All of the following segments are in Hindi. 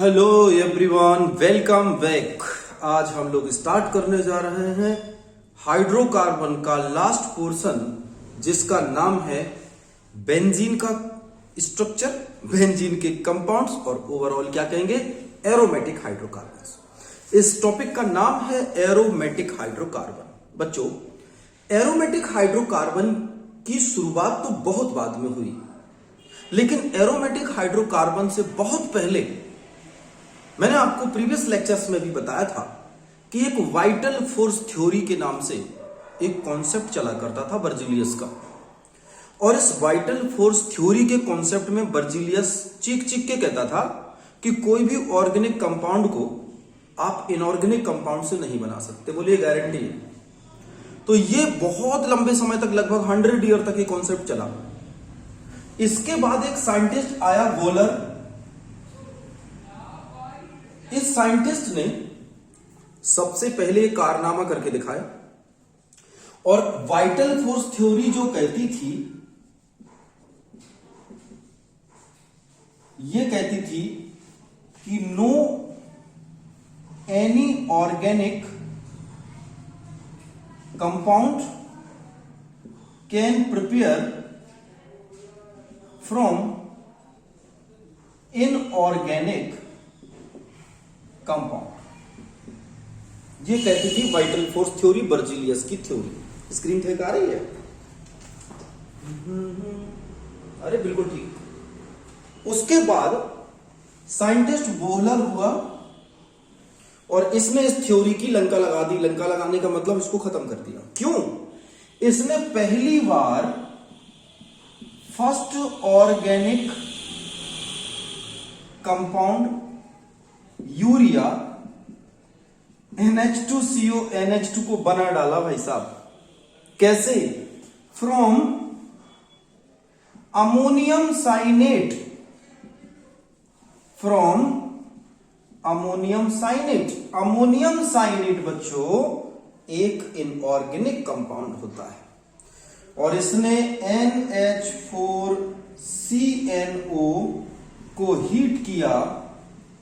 Hello everyone, welcome back. आज हम लोग स्टार्ट करने जा रहे हैं हाइड्रोकार्बन का लास्ट पोर्शन, जिसका नाम है बेंजीन का स्ट्रक्चर, बेंजीन के कंपाउंड्स और ओवरऑल क्या कहेंगे, एरोमेटिक हाइड्रोकार्बन्स। इस टॉपिक का नाम है एरोमेटिक हाइड्रोकार्बन। बच्चों, एरोमेटिक हाइड्रोकार्बन की शुरुआत तो बहुत बाद में हुई, लेकिन एरोमेटिक हाइड्रोकार्बन से बहुत पहले मैंने आपको प्रीवियस लेक्चर्स में भी बताया था कि एक वाइटल फोर्स थ्योरी के नाम से एक कॉन्सेप्ट चला करता था बर्जीलियस का। और इस वाइटल फोर्स थ्योरी के कॉन्सेप्ट में बर्जीलियस चीख चीख के कहता था कि कोई भी ऑर्गेनिक कंपाउंड को आप इनऑर्गेनिक कंपाउंड से नहीं बना सकते, बोलिए गारंटी है। तो ये बहुत लंबे समय तक, लगभग 100 ईयर तक ये कॉन्सेप्ट चला। इसके बाद एक साइंटिस्ट आया, वोलर। इस साइंटिस्ट ने सबसे पहले कारनामा करके दिखाया, और वाइटल फोर्स थ्योरी जो कहती थी, ये कहती थी कि no any organic compound can prepare from inorganic compound. ये कहती थी वाइटल फोर्स थ्योरी, बर्जीलियस की थ्योरी। स्क्रीन ठीक आ रही है? अरे बिल्कुल ठीक। उसके बाद साइंटिस्ट वोलर हुआ और इसने इस थ्योरी की लंका लगा दी। लंका लगाने का मतलब इसको खत्म कर दिया। क्यों? इसने पहली बार first organic compound urea NH2CO NH2 को बना डाला भाई साहब। कैसे? From ammonium cyanate, from ammonium cyanate. Ammonium cyanate बच्चों एक इनऑर्गेनिक कंपाउंड होता है, और इसने NH4CNO को हीट किया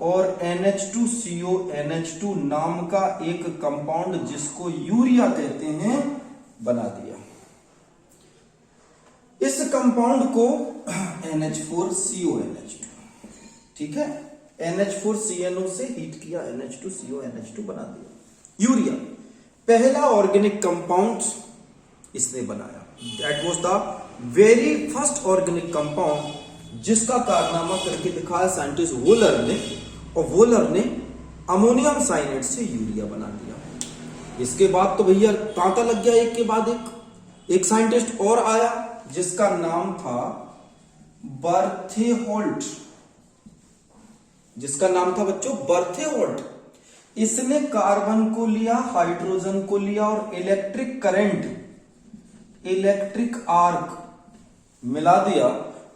और NH2CO NH2 नाम का एक कंपाउंड, जिसको यूरिया कहते हैं, बना दिया। इस कंपाउंड को NH4CO NH2, ठीक है, NH4CNO से हीट किया, NH2CO NH2 बना दिया, यूरिया। पहला ऑर्गेनिक कंपाउंड इसने बनाया। That was the very first organic compound, जिसका कारनामा करके दिखाया साइंटिस्ट वोलर ने, और वोलर ने अमोनियम साइनेट से यूरिया बना दिया। इसके बाद तो भैया तांता लग गया, एक के बाद एक साइंटिस्ट और आया, जिसका नाम था बर्थेहोल्ट। जिसका नाम था बच्चों बर्थेहोल्ट। इसने कार्बन को लिया, हाइड्रोजन को लिया, और इलेक्ट्रिक करंट, इलेक्ट्रिक आर्क मिला दिया,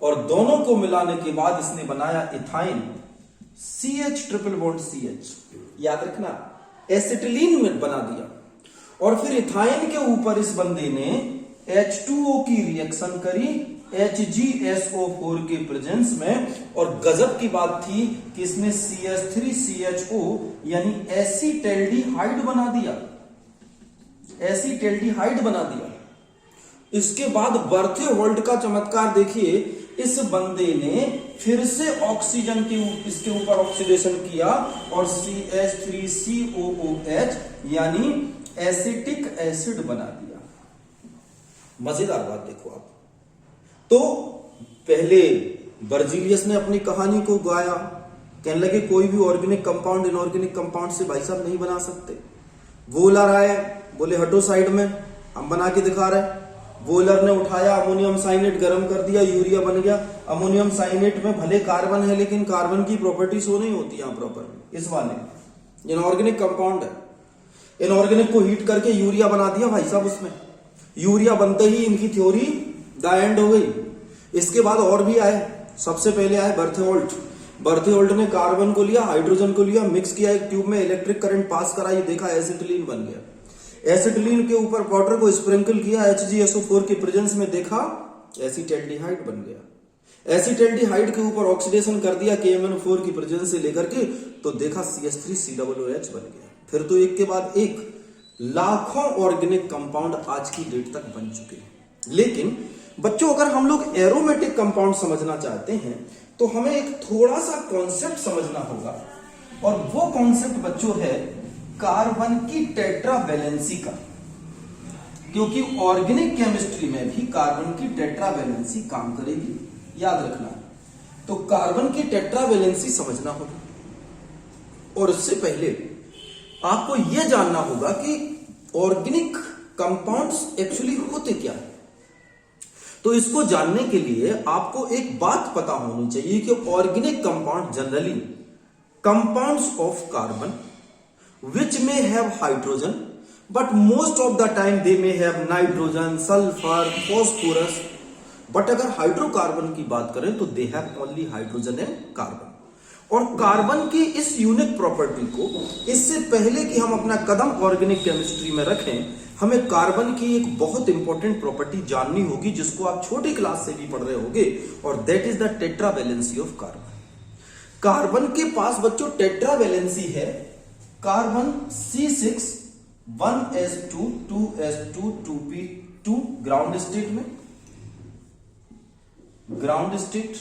और दोनों को मिलाने के बाद इसने बनाया ethyne. CH triple bond CH, याद रखना, एसिटिलीन में बना दिया। और फिर इथाइन के ऊपर इस बंदे ने H2O की रिएक्शन करी HgSO4 के प्रेजेंस में, और गजब की बात थी कि इसने CH3CHO यानी एसीटैल्डिहाइड बना दिया, एसीटैल्डिहाइड बना दिया। इसके बाद बर्थेहोल्ट का चमत्कार देखिए, इस बंदे ने फिर से ऑक्सीजन के इसके ऊपर ऑक्सीडेशन किया और CH3COOH यानी एसिटिक एसिड बना दिया। मजेदार बात देखो आप। तो पहले बर्जीलियस ने अपनी कहानी को गाया, कहने लगे कोई भी ऑर्गेनिक कंपाउंड इनऑर्गेनिक कंपाउंड से भाई साहब नहीं बना सकते। वोलर आए, बोले हटो साइड में, हम बना के दिखा रहे। वोलर ने उठाया, अमोनियम साइनेट गर्म कर दिया, यूरिया बन गया। अमोनियम साइनेट में भले कार्बन है, लेकिन कार्बन की प्रॉपर्टी शो नहीं होती यहां प्रॉपर। इस वाले इनऑर्गेनिक कंपाउंड है, इनऑर्गेनिक को हीट करके यूरिया बना दिया भाई साहब। उसमें यूरिया बनते ही इनकी थ्योरी द एंड हो गई। इसके बाद और भी आए, सबसे पहले आए बर्थेहोल्ट। बर्थेहोल्ट ने कार्बन को लिया, हाइड्रोजन को लिया, मिक्स किया एक ट्यूब में, इलेक्ट्रिक करंट पास कराई, देखा एसिटिलीन बन गया। एसिटिलीन के ऊपर वाटर को स्प्रिंकल किया, HgSO4 के प्रेजेंस में, देखा एसीटैल्डिहाइड बन गया। एसिटल्डिहाइड के ऊपर ऑक्सीडेशन कर दिया KMnO4 की प्रेजेंस से लेकर के, तो देखा CH3COOH बन गया। फिर तो एक के बाद एक लाखों ऑर्गेनिक कंपाउंड आज की डेट तक बन चुके हैं। लेकिन बच्चों अगर हम लोग एरोमेटिक कंपाउंड समझना चाहते हैं तो हमें एक थोड़ा सा कॉन्सेप्ट समझना होगा, और वो कॉन्सेप्ट बच्चों है कार्बन की टेट्रावैलेंसी का, क्योंकि ऑर्गेनिक केमिस्ट्री में भी कार्बन की टेट्रावैलेंसी काम करेगी, याद रखना। तो कार्बन की टेट्रावैलेंसी समझना होगा, और उससे पहले आपको यह जानना होगा कि ऑर्गेनिक कंपाउंड्स एक्चुअली होते क्या है। तो इसको जानने के लिए आपको एक बात पता होनी चाहिए कि organic compound generally compounds of carbon which may have hydrogen but most of the time they may have nitrogen, sulfur, phosphorus, but अगर हाइड्रोकार्बन की बात करें तो they have only hydrogen and carbon। और कार्बन की इस यूनिक प्रॉपर्टी को, इससे पहले कि हम अपना कदम ऑर्गेनिक केमिस्ट्री में रखें, हमें कार्बन की एक बहुत इंपॉर्टेंट प्रॉपर्टी जाननी होगी जिसको आप छोटी क्लास से भी पढ़ रहे होंगे, और that is the tetravalency of carbon. Carbon के पास बच्चों टेट्रावैलेंसी है, carbon C6 1s2 2s2 2p2 ground state में, ग्राउंड स्टेट।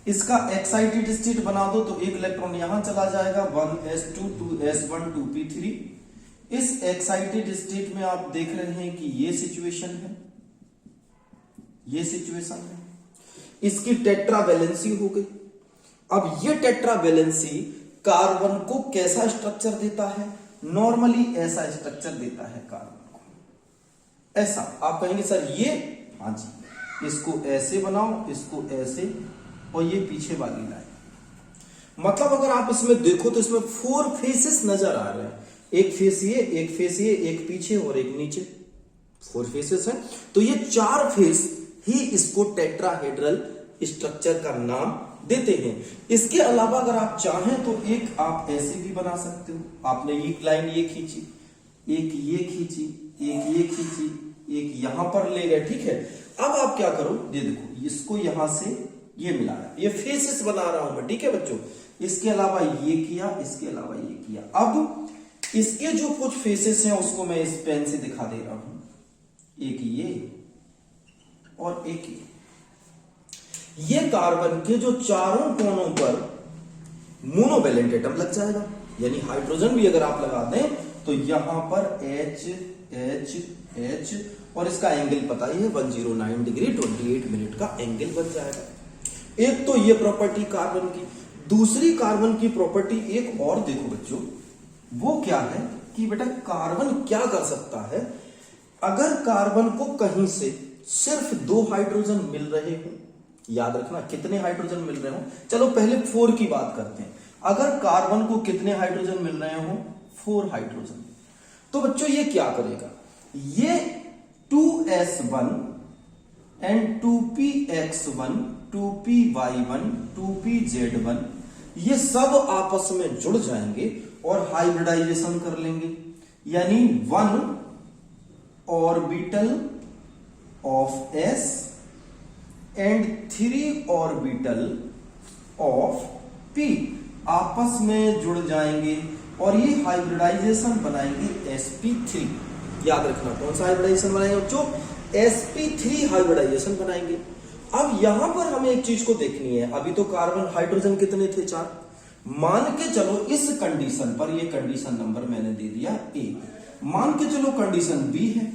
इसका एक्साइटेड स्टेट बना दो तो एक इलेक्ट्रॉन यहां चला जाएगा, 1s2 2s1 2p3। इस एक्साइटेड स्टेट में आप देख रहे हैं कि ये सिचुएशन है, ये सिचुएशन है, इसकी टेट्रावैलेंसी हो गई। अब ये टेट्रावैलेंसी कार्बन को कैसा स्ट्रक्चर देता है? नॉर्मली ऐसा स्ट्रक्चर देता है कार्बन को, ऐसा। आप कहेंगे सर ये, हाँ जी, इसको ऐसे बनाओ, इसको ऐसे, और ये पीछे वाली लाइन। मतलब अगर आप इसमें देखो तो इसमें 4 फेसेस नजर आ रहे हैं, एक फेस ये, एक फेस ये, एक पीछे और एक नीचे, 4 फेसेस हैं। तो ये 4 फेस ही इसको टेट्राहेड्रल स्ट्रक्चर का नाम देते हैं। इसके अलावा अगर आप चाहें तो एक आप ऐसे भी बना सकते हो। आपने एक लाइन ये खींची, एक ये खींची, एक ये खींची, एक यहां पर ले गए, ठीक है। अब आप क्या करो, ये देखो, इसको यहां से ये मिलाया, ये फेसेस बना रहा हूं मैं, ठीक है बच्चों। इसके अलावा ये किया, इसके अलावा ये किया। अब इसके जो कुछ फेसेस हैं उसको मैं इस पेन से दिखा दे रहा हूं, एक ये और एक ये कार्बन के जो चारों कोनों पर मोनोवैलेंट एटम लग जाएगा, यानी हाइड्रोजन भी अगर आप लगा दें तो यहां पर H H H, और इसका एंगल पता ही है 109 डिग्री 28 मिनट का एंगल बन जाएगा। एक तो ये प्रॉपर्टी कार्बन की। दूसरी कार्बन की प्रॉपर्टी एक और देखो बच्चों, वो क्या है कि बेटा कार्बन क्या कर सकता है, अगर कार्बन को कहीं से सिर्फ 2 हाइड्रोजन मिल रहे हो, याद रखना कितने हाइड्रोजन मिल रहे हो, चलो पहले 4 की बात करते हैं। अगर कार्बन को कितने हाइड्रोजन मिल रहे हो, 4 हाइड्रोजन, तो बच्चों ये क्या करेगा, ये 2s1 and 2px1 2py1 2pz1 ये सब आपस में जुड़ जाएंगे और हाइब्रिडाइजेशन कर लेंगे, यानी 1 orbital of s and 3 orbital of p आपस में जुड़ जाएंगे और ये हाइब्रिडाइजेशन बनाएंगे sp3। याद रखना कौन सा हाइब्रिडाइजेशन बनाएंगे बच्चों, sp3 हाइब्रिडाइजेशन बनाएंगे। अब यहां पर हमें एक चीज को देखनी है, अभी तो कार्बन हाइड्रोजन कितने थे, 4। मान के चलो इस कंडीशन पर, ये कंडीशन नंबर मैंने दे दिया A, मान के चलो कंडीशन B है।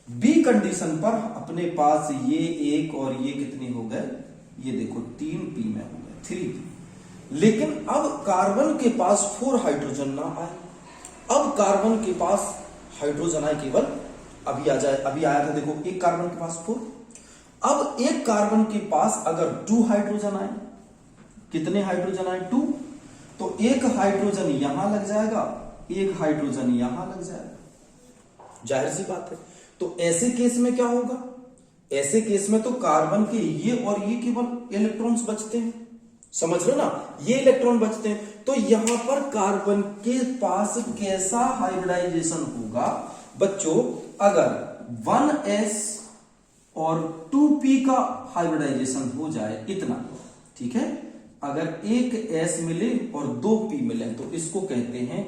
B कंडीशन पर अपने पास ये 1 और ये कितने हो गए, ये देखो 3p में हो गए 3p। लेकिन अब कार्बन के पास 4 हाइड्रोजन ना आए, अब कार्बन के पास हाइड्रोजन आए केवल, अभी आ जाए, अभी आया था देखो एक कार्बन के पास 4। अब एक कार्बन के पास अगर 2 हाइड्रोजन आए, कितने हाइड्रोजन आए, 2, तो एक हाइड्रोजन यहां लग जाएगा, एक हाइड्रोजन यहां लग जाएगा, जाहिर सी बात है। तो ऐसे केस में क्या होगा, ऐसे केस में तो कार्बन के ये और ये केवल इलेक्ट्रॉन्स बचते हैं, समझ रहे हो ना, ये इलेक्ट्रॉन बचते हैं। तो यहां पर कार्बन के पास कैसा हाइब्रिडाइजेशन होगा बच्चों, अगर 1s और 2p का हाइब्रिडाइजेशन हो जाए इतना, ठीक है। अगर एक s मिले और 2p मिले तो इसको कहते हैं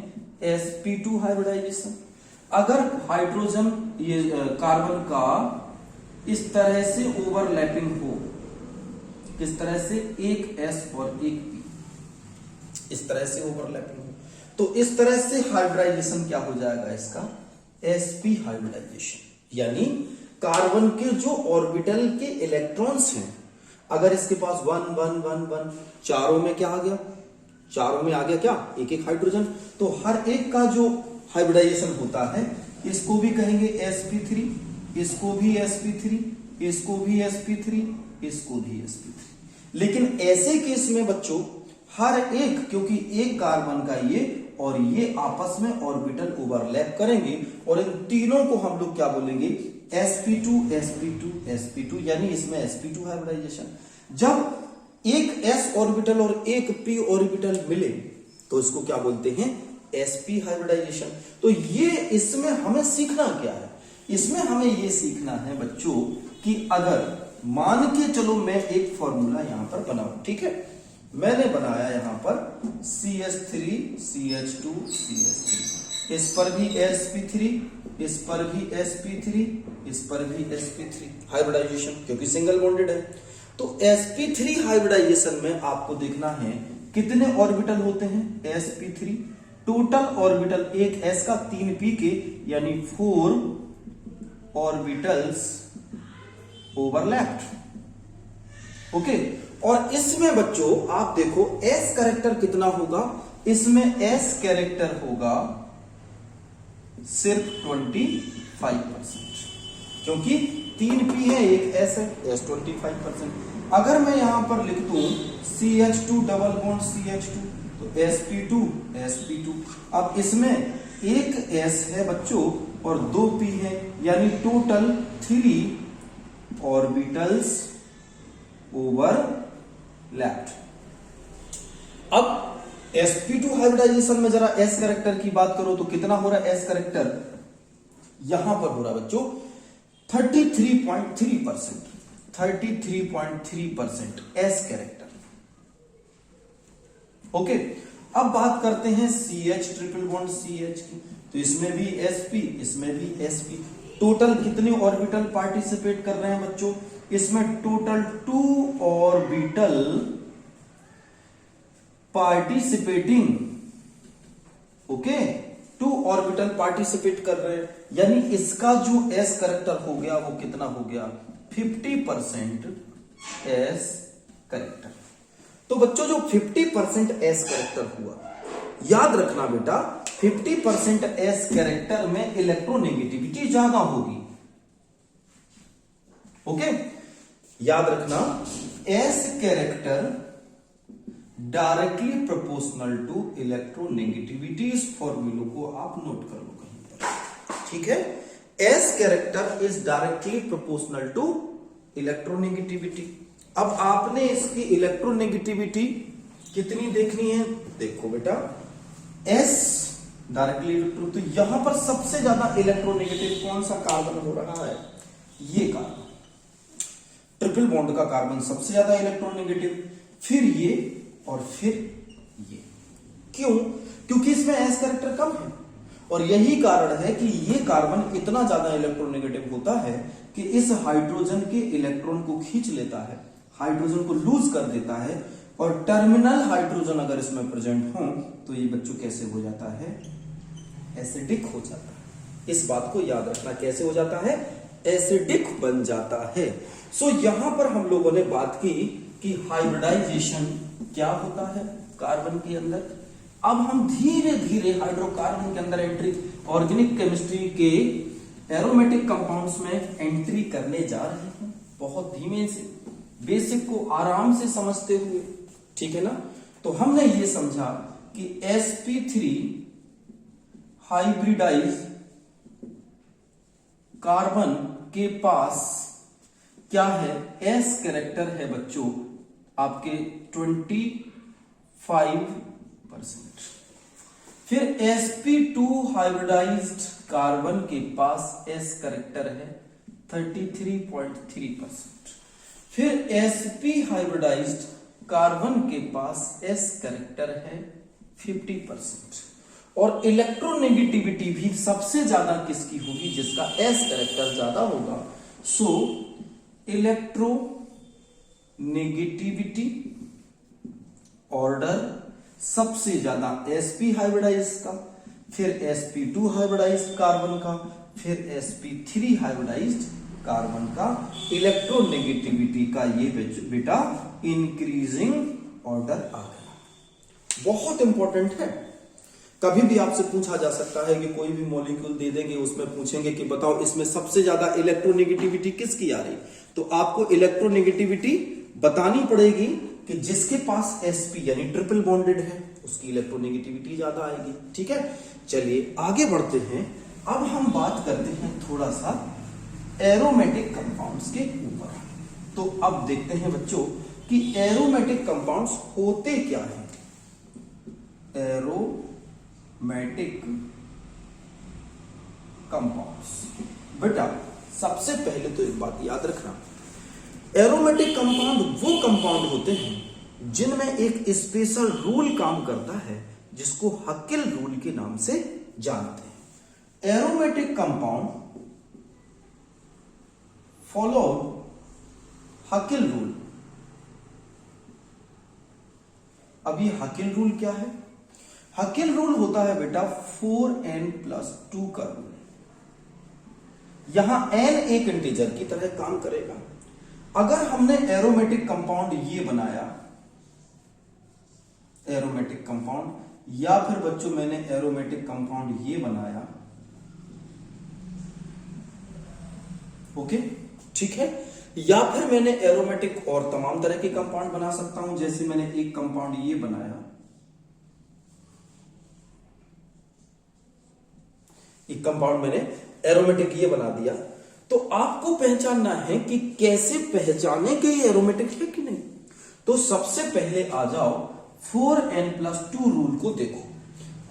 sp2 हाइब्रिडाइजेशन। अगर हाइड्रोजन ये कार्बन का इस तरह से ओवरलैपिंग हो, किस तरह से, एक s और एक p इस तरह से ओवरलैपिंग हो, तो इस तरह से हाइब्रिडाइजेशन क्या हो जाएगा इसका, sp हाइब्रिडाइजेशन। यानी कार्बन के जो ऑर्बिटल के इलेक्ट्रॉन्स हैं, अगर इसके पास 1 1 1 1, चारों में क्या आ गया, चारों में आ गया क्या, एक एक हाइड्रोजन, तो हर एक का जो हाइब्रिडाइजेशन होता है इसको भी कहेंगे sp3, इसको भी sp3, इसको भी sp3, इसको भी sp3। लेकिन ऐसे केस में बच्चों हर एक, क्योंकि एक कार्बन का ये और ये आपस में ऑर्बिटल ओवरलैप करेंगे और इन तीनों को हम लोग क्या बोलेंगे, sp2 sp2 sp2, यानी इसमें sp2 हाइब्रिडाइजेशन। जब एक s ऑर्बिटल और एक p ऑर्बिटल मिले तो इसको क्या बोलते हैं, sp हाइब्रिडाइजेशन। तो ये इसमें हमें सीखना क्या है, इसमें हमें ये सीखना है बच्चों कि अगर मान के चलो मैं एक फॉर्मूला यहां पर बनाऊं, ठीक है, मैंने बनाया यहां पर CH3 CH2 CH3, इस पर भी sp3, इस पर भी sp3, इस पर भी sp3 हाइब्रिडाइजेशन, क्योंकि सिंगल बॉन्डेड है। तो sp3 हाइब्रिडाइजेशन में आपको देखना है कितने ऑर्बिटल होते हैं, sp3 टोटल ऑर्बिटल, एक s का 3p के, यानी 4 ऑर्बिटल्स ओवरलैप्ड, ओके। और इसमें बच्चों आप देखो s कैरेक्टर कितना होगा, इसमें s कैरेक्टर होगा सिर्फ 25%, क्योंकि 3p है एक s है, s 25%। अगर मैं यहां पर लिख दूं CH2 डबल बॉन्ड CH2 तो sp2 sp2, अब इसमें एक s है बच्चों और 2p है, यानी टोटल 3 ऑर्बिटल्स ओवरलैप्ड। अब sp2 हाइब्रिडाइजेशन में जरा s कैरेक्टर की बात करो तो कितना हो रहा है, s कैरेक्टर यहां पर हो रहा है बच्चों 33.3%, 33.3% s कैरेक्टर, ओके। अब बात करते हैं CH ट्रिपल बॉन्ड CH की, तो इसमें भी sp, इसमें भी sp। टोटल कितने ऑर्बिटल पार्टिसिपेट कर रहे हैं बच्चों, इसमें total 2 orbital participating, okay, 2 orbital participate कर रहे हैं, यानी इसका जो s कैरेक्टर हो गया वो कितना हो गया, 50% s कैरेक्टर। तो बच्चों जो 50% s कैरेक्टर हुआ, याद रखना बेटा 50% s कैरेक्टर में इलेक्ट्रोनेगेटिविटी ज्यादा होगी, ओके। याद रखना s character directly proportional to electronegativity, इस फॉर्मूले को आप नोट कर लो कहीं पर, ठीक है। s character is directly proportional to electronegativity. अब आपने इसकी इलेक्ट्रोनेगेटिविटी कितनी देखनी है, देखो बेटा s डायरेक्टली इलेक्ट्रो, तो यहां पर सबसे ज्यादा इलेक्ट्रोनेगेटिव कौन सा कार्बन हो रहा है, ये कार्बन, ट्रिपल बॉन्ड का कार्बन सबसे ज्यादा इलेक्ट्रोनेगेटिव, फिर ये और फिर ये। क्यों, क्योंकि इसमें s कैरेक्टर कम है, और यही कारण है कि ये कार्बन इतना ज्यादा इलेक्ट्रोनेगेटिव होता है कि इस हाइड्रोजन के इलेक्ट्रॉन को खींच लेता है, हाइड्रोजन को लूज कर देता है, और टर्मिनल हाइड्रोजन अगर इसमें प्रेजेंट हो तो ये बच्चों कैसे हो जाता है, एसिडिक हो जाता है। इस बात को याद रखना, कैसे हो जाता है, एसिडिक बन जाता है। सो यहां पर हम लोगों ने बात की कि हाइब्रिडाइजेशन क्या होता है कार्बन के अंदर। अब हम धीरे धीरे हाइड्रोकार्बन के अंदर एंट्री, ऑर्गेनिक केमिस्ट्री के एरोमेटिक कंपाउंड्स में एंट्री करने जा रहे हैं, बहुत धीमे से, बेसिक को आराम से समझते हुए, ठीक है ना। तो हमने ये समझा कि sp3 हाइब्रिडाइज कार्बन के पास क्या है, s कैरेक्टर है बच्चों आपके 25%। फिर sp2 हाइब्रिडाइज्ड कार्बन के पास s कैरेक्टर है 33.3%। फिर sp हाइब्रिडाइज्ड कार्बन के पास s कैरेक्टर है 50%। और इलेक्ट्रोनेगेटिविटी भी सबसे ज्यादा किसकी होगी, जिसका s कैरेक्टर ज्यादा होगा। सो इलेक्ट्रोनेगेटिविटी ऑर्डर सबसे ज्यादा sp हाइब्रिडाइज्ड का, फिर sp2 हाइब्रिडाइज्ड कार्बन का, फिर sp3 हाइब्रिडाइज्ड कार्बन का। इलेक्ट्रोनेगेटिविटी का ये बेटा इंक्रीजिंग ऑर्डर आ गया। बहुत इंपॉर्टेंट है। कभी भी आपसे पूछा जा सकता है कि कोई भी मॉलिक्यूल दे देंगे, उसमें पूछेंगे कि बताओ इसमें सबसे ज्यादा इलेक्ट्रोनेगेटिविटी किसकी आ रही, तो आपको इलेक्ट्रोनेगेटिविटी बतानी पड़ेगी कि जिसके पास sp यानी ट्रिपल बॉन्डेड है उसकी इलेक्ट्रोनेगेटिविटी ज्यादा आएगी। ठीक है, चलिए आगे बढ़ते हैं। अब हम बात करते हैं थोड़ा सा एरोमेटिक कंपाउंड्स के ऊपर। तो अब देखते हैं बच्चों कि एरोमेटिक कंपाउंड्स होते क्या हैं। एरोमेटिक कंपाउंड्स, बेटा सबसे पहले तो एक बात याद रखना, एरोमेटिक कंपाउंड वो कंपाउंड होते हैं जिनमें एक स्पेशल रूल काम करता है जिसको हकिल रूल के नाम से जानते हैं। Aromatic compound follow Huckel rule. अब ये हकिल रूल क्या है? हकिल रूल होता है बेटा 4n+2 का रूल। यहां n एक इंटीजर की तरह काम करेगा। अगर हमने एरोमेटिक कंपाउंड ये बनाया, एरोमेटिक कंपाउंड, या फिर बच्चों मैंने एरोमेटिक कंपाउंड ये बनाया, ओके ठीक है, या फिर मैंने एरोमेटिक और तमाम तरह के कंपाउंड बना सकता हूं, जैसे मैंने एक कंपाउंड ये बनाया, एक कंपाउंड मैंने एरोमेटिक ये बना दिया। तो आपको पहचानना है कि कैसे पहचाने कि ये एरोमेटिक है कि नहीं। तो सबसे पहले आ जाओ 4n+2 रूल को देखो।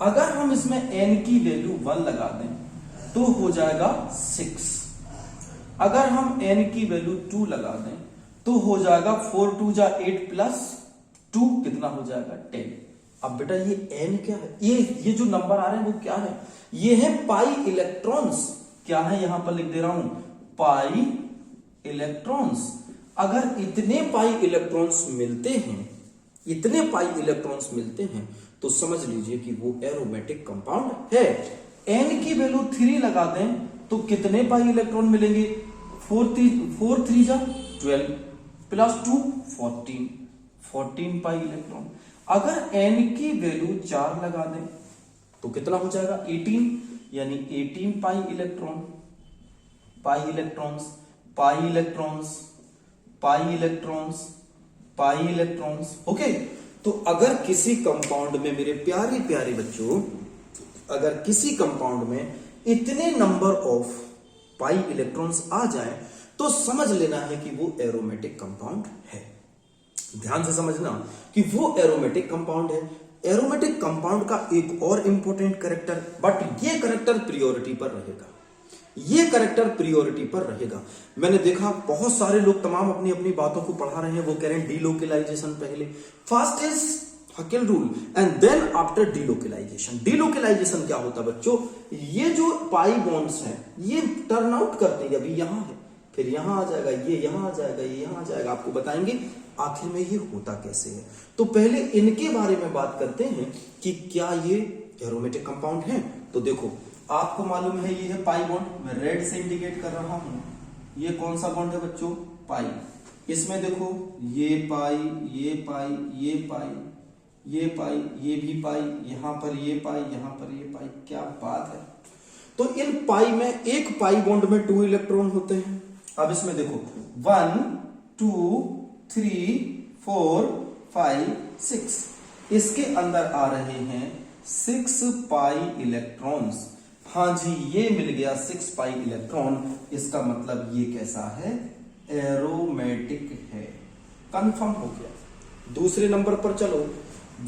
अगर हम इसमें n की वैल्यू 1 लगा दें तो हो जाएगा 6। अगर हम n की वैल्यू 2 लगा दें तो हो जाएगा 4 2 जा 8+2 कितना हो जाएगा 10। अब बेटा ये n क्या है, ये जो नंबर आ रहे हैं वो क्या है, ये है पाई इलेक्ट्रॉन्स। क्या है यहां पर लिख दे रहा हूं, पाई इलेक्ट्रॉन्स। अगर इतने पाई इलेक्ट्रॉन्स मिलते हैं, इतने पाई इलेक्ट्रॉन्स मिलते हैं तो समझ लीजिए कि वो एरोमेटिक कंपाउंड है। n की वैल्यू 3 लगा दें तो कितने पाई इलेक्ट्रॉन मिलेंगे, 4 3 जा 12 +2 14 पाई इलेक्ट्रॉन। अगर n की वैल्यू 4 लगा दें तो कितना हो जाएगा 18, यानी 18 pi electron, pi electrons, pi electrons, pi electrons, pi electrons. Okay, तो अगर किसी कंपाउंड में मेरे प्यारे प्यारे बच्चों, अगर किसी कंपाउंड में इतने नंबर ऑफ पाई इलेक्ट्रॉन्स आ जाए तो समझ लेना है कि वो एरोमेटिक कंपाउंड है। ध्यान से समझना कि वो एरोमेटिक कंपाउंड है। एरोमेटिक कंपाउंड का एक और इंपॉर्टेंट कैरेक्टर, बट ये कैरेक्टर प्रियोरिटी पर रहेगा, ये कैरेक्टर प्रियोरिटी पर रहेगा। मैंने देखा बहुत सारे लोग तमाम अपनी अपनी बातों को पढ़ा रहे हैं, वो कह रहे हैं डीलोकेलाइजेशन पहले, first is Huckel rule and then after delocalization. Delocalization क्या होता है बच्चों, ये जो पाई बॉन्ड्स हैं ये टर्न आउट करते हैं, अभी यहां है फिर यहां आ जाएगा, ये यहां आ जाएगा, ये यहां आ जाएगा, आपको बताएंगे आखिर में ये होता कैसे है। तो पहले इनके बारे में बात करते हैं कि क्या ये एरोमेटिक कंपाउंड है। तो देखो आपको मालूम है ये है पाई बॉन्ड, मैं रेड से इंडिकेट कर रहा हूं। ये कौन सा बॉन्ड है बच्चों, पाई। इसमें देखो ये पाई, ये पाई, ये पाई, ये पाई, ये भी पाई, यहां पर ये पाई, यहां पर ये पाई, क्या बात है। तो इन पाई में एक पाई बॉन्ड में 2 इलेक्ट्रॉन होते हैं। अब इसमें देखो 1 2 3 4 5 6, इसके अंदर आ रहे हैं 6 पाई इलेक्ट्रॉन्स। हाँ जी, ये मिल गया 6 पाई इलेक्ट्रॉन। इसका मतलब ये कैसा है, एरोमेटिक है, कंफर्म हो गया। दूसरे नंबर पर चलो,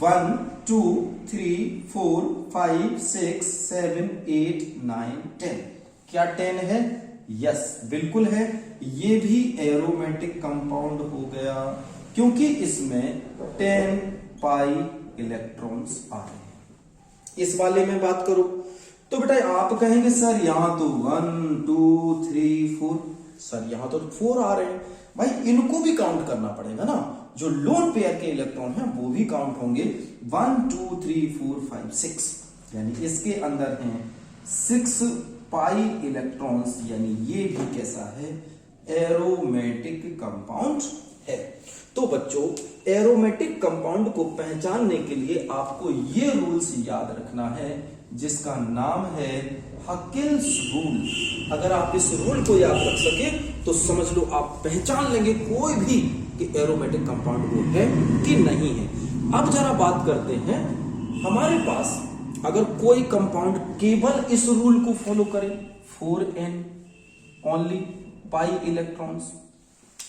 1 2 3 4 5 6 7 8 9 10, क्या 10 है, यस बिल्कुल है, ये भी एरोमेटिक कंपाउंड हो गया क्योंकि इसमें 10 पाई इलेक्ट्रॉन्स आ रहे हैं। इस वाले में बात करो तो बेटा आप कहेंगे सर यहां तो 1 2 3 4, सर यहां तो 4 आ रहे हैं। भाई इनको भी काउंट करना पड़ेगा ना, जो लोन पेयर के इलेक्ट्रॉन हैं वो भी काउंट होंगे। 1 2 3 4 5 6, यानी इसके अंदर हैं 6 पाई इलेक्ट्रॉन्स, यानी ये भी कैसा है, एरोमेटिक कंपाउंड है। तो बच्चों एरोमेटिक कंपाउंड को पहचानने के लिए आपको ये रूल्स याद रखना है जिसका नाम है हकिल्स रूल। अगर आप इस रूल को याद रख सके तो समझ लो आप पहचान लेंगे कोई भी कि एरोमेटिक कंपाउंड वो है कि नहीं है। अब जरा बात करते हैं, हमारे पास अगर कोई कंपाउंड केवल इस रूल को फॉलो करे, 4n ओनली पाई इलेक्ट्रॉन्स,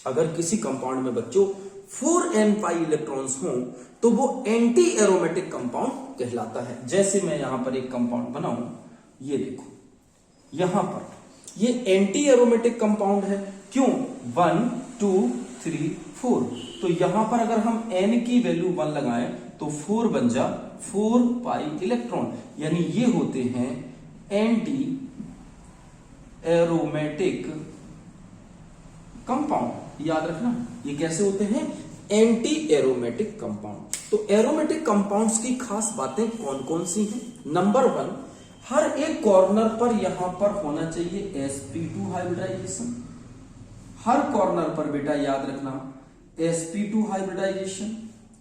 अगर किसी कंपाउंड में बच्चों 4n पाई इलेक्ट्रॉन्स हों तो वो एंटी एरोमेटिक कंपाउंड कहलाता है। जैसे मैं यहां पर एक कंपाउंड बनाऊं, ये देखो यहां पर ये एंटी एरोमेटिक कंपाउंड है। क्यों? 1 2 3 4, तो यहां पर अगर हम n की वैल्यू 1 लगाएं तो 4 बन जा 4 पाई इलेक्ट्रॉन, यानी ये होते हैं एंटी एरोमेटिक कंपाउंड। याद रखना ये कैसे होते हैं, एंटी एरोमेटिक कंपाउंड। तो एरोमेटिक कंपाउंड्स की खास बातें कौन कौन सी हैं? नंबर 1, हर एक कॉर्नर पर यहां पर होना चाहिए sp2 हाइब्रिडाइजेशन। हर कॉर्नर पर बेटा याद रखना sp2 हाइब्रिडाइजेशन।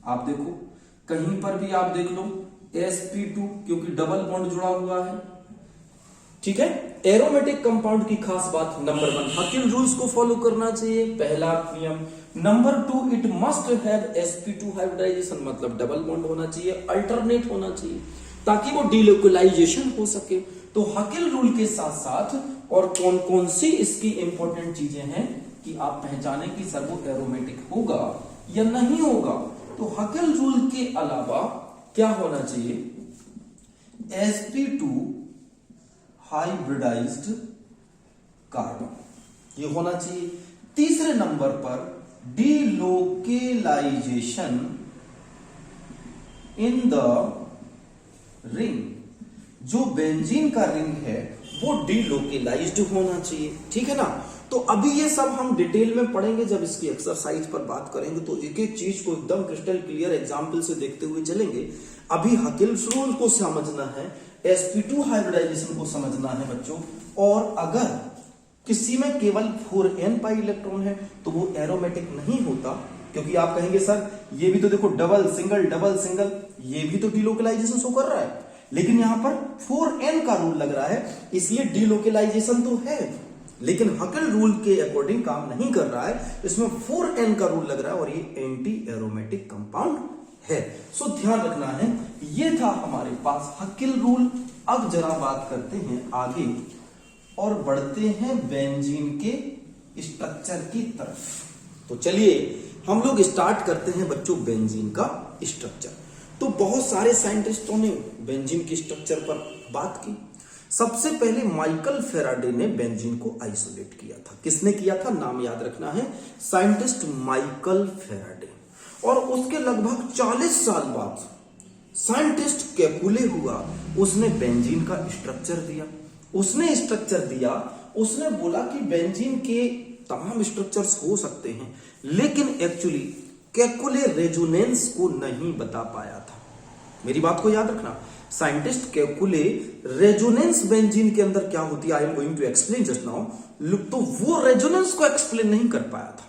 आप देखो कहीं पर भी आप देख लो sp2, क्योंकि डबल बॉन्ड जुड़ा हुआ है। ठीक है, एरोमेटिक कंपाउंड की खास बात नंबर 1, हकिल रूल्स को फॉलो करना चाहिए, पहला नियम। Number 2, it must have sp2 hybridisation, मतलब डबल बॉन्ड होना चाहिए, अल्टरनेट होना चाहिए ताकि वो डीलोकलाइजेशन हो सके। तो हकिल रूल के साथ साथ और कौन कौन सी इसकी इंपॉर्टेंट चीजें हैं कि आप पहचाने कि सर वो एरोमेटिक होगा या नहीं होगा। तो हकिल रूल के अलावा क्या होना चाहिए, sp2 हाइब्रिडाइज्ड कार्बन, ये होना चाहिए। तीसरे नंबर पर डीलोकेलाइजेशन इन द रिंग, जो बेंजीन का रिंग है वो डीलोकेलाइज्ड होना चाहिए। ठीक है ना। तो अभी ये सब हम डिटेल में पढ़ेंगे, जब इसकी एक्सरसाइज पर बात करेंगे तो एक एक चीज को एकदम क्रिस्टल क्लियर एग्जांपल से देखते हुए चलेंगे। अभी हकिल्स रूल को समझना है, sp2 हाइब्रिडाइजेशन को समझना है बच्चों। और अगर किसी में केवल 4n पाई इलेक्ट्रॉन है तो वो एरोमेटिक नहीं होता, क्योंकि आप कहेंगे सर ये भी तो देखो डबल सिंगल, ये भी तो डीलोकलाइजेशन शो कर रहा है, लेकिन यहां पर 4n का रूल लग रहा है, इसलिए डीलोकलाइजेशन तो है लेकिन हकिल रूल के अकॉर्डिंग काम नहीं कर रहा है। इसमें 4n का रूल लग रहा है और ये एंटी एरोमेटिक कंपाउंड है। सो ध्यान रखना है, ये था हमारे पास हकिल रूल। अब जरा बात करते हैं आगे और बढ़ते हैं बेंजीन के स्ट्रक्चर की तरफ। तो चलिए हम लोग स्टार्ट करते हैं बच्चों बेंजीन का स्ट्रक्चर। तो बहुत सारे साइंटिस्टों ने बेंजीन के स्ट्रक्चर पर बात की। सबसे पहले माइकल फेराडे ने बेंजीन को आइसोलेट किया था। किसने किया था? नाम याद रखना है, साइंटिस्ट माइकल फेराडे। और उसके लगभग 40 साल बाद साइंटिस्ट केकुले हुआ, उसने बेंजीन का स्ट्रक्चर दिया। उसने बोला कि बेंजीन के तमाम स्ट्रक्चर्स हो सकते हैं, लेकिन एक्चुअली केकुले रेजोनेंस को नहीं बता पाया था। मेरी बात को याद रखना, साइंटिस्ट केकुले रेजोनेंस बेंजीन के अंदर क्या होती है, I am going to explain just now, तो वो रेजोनेंस को एक्सप्लेन नहीं कर पाया था।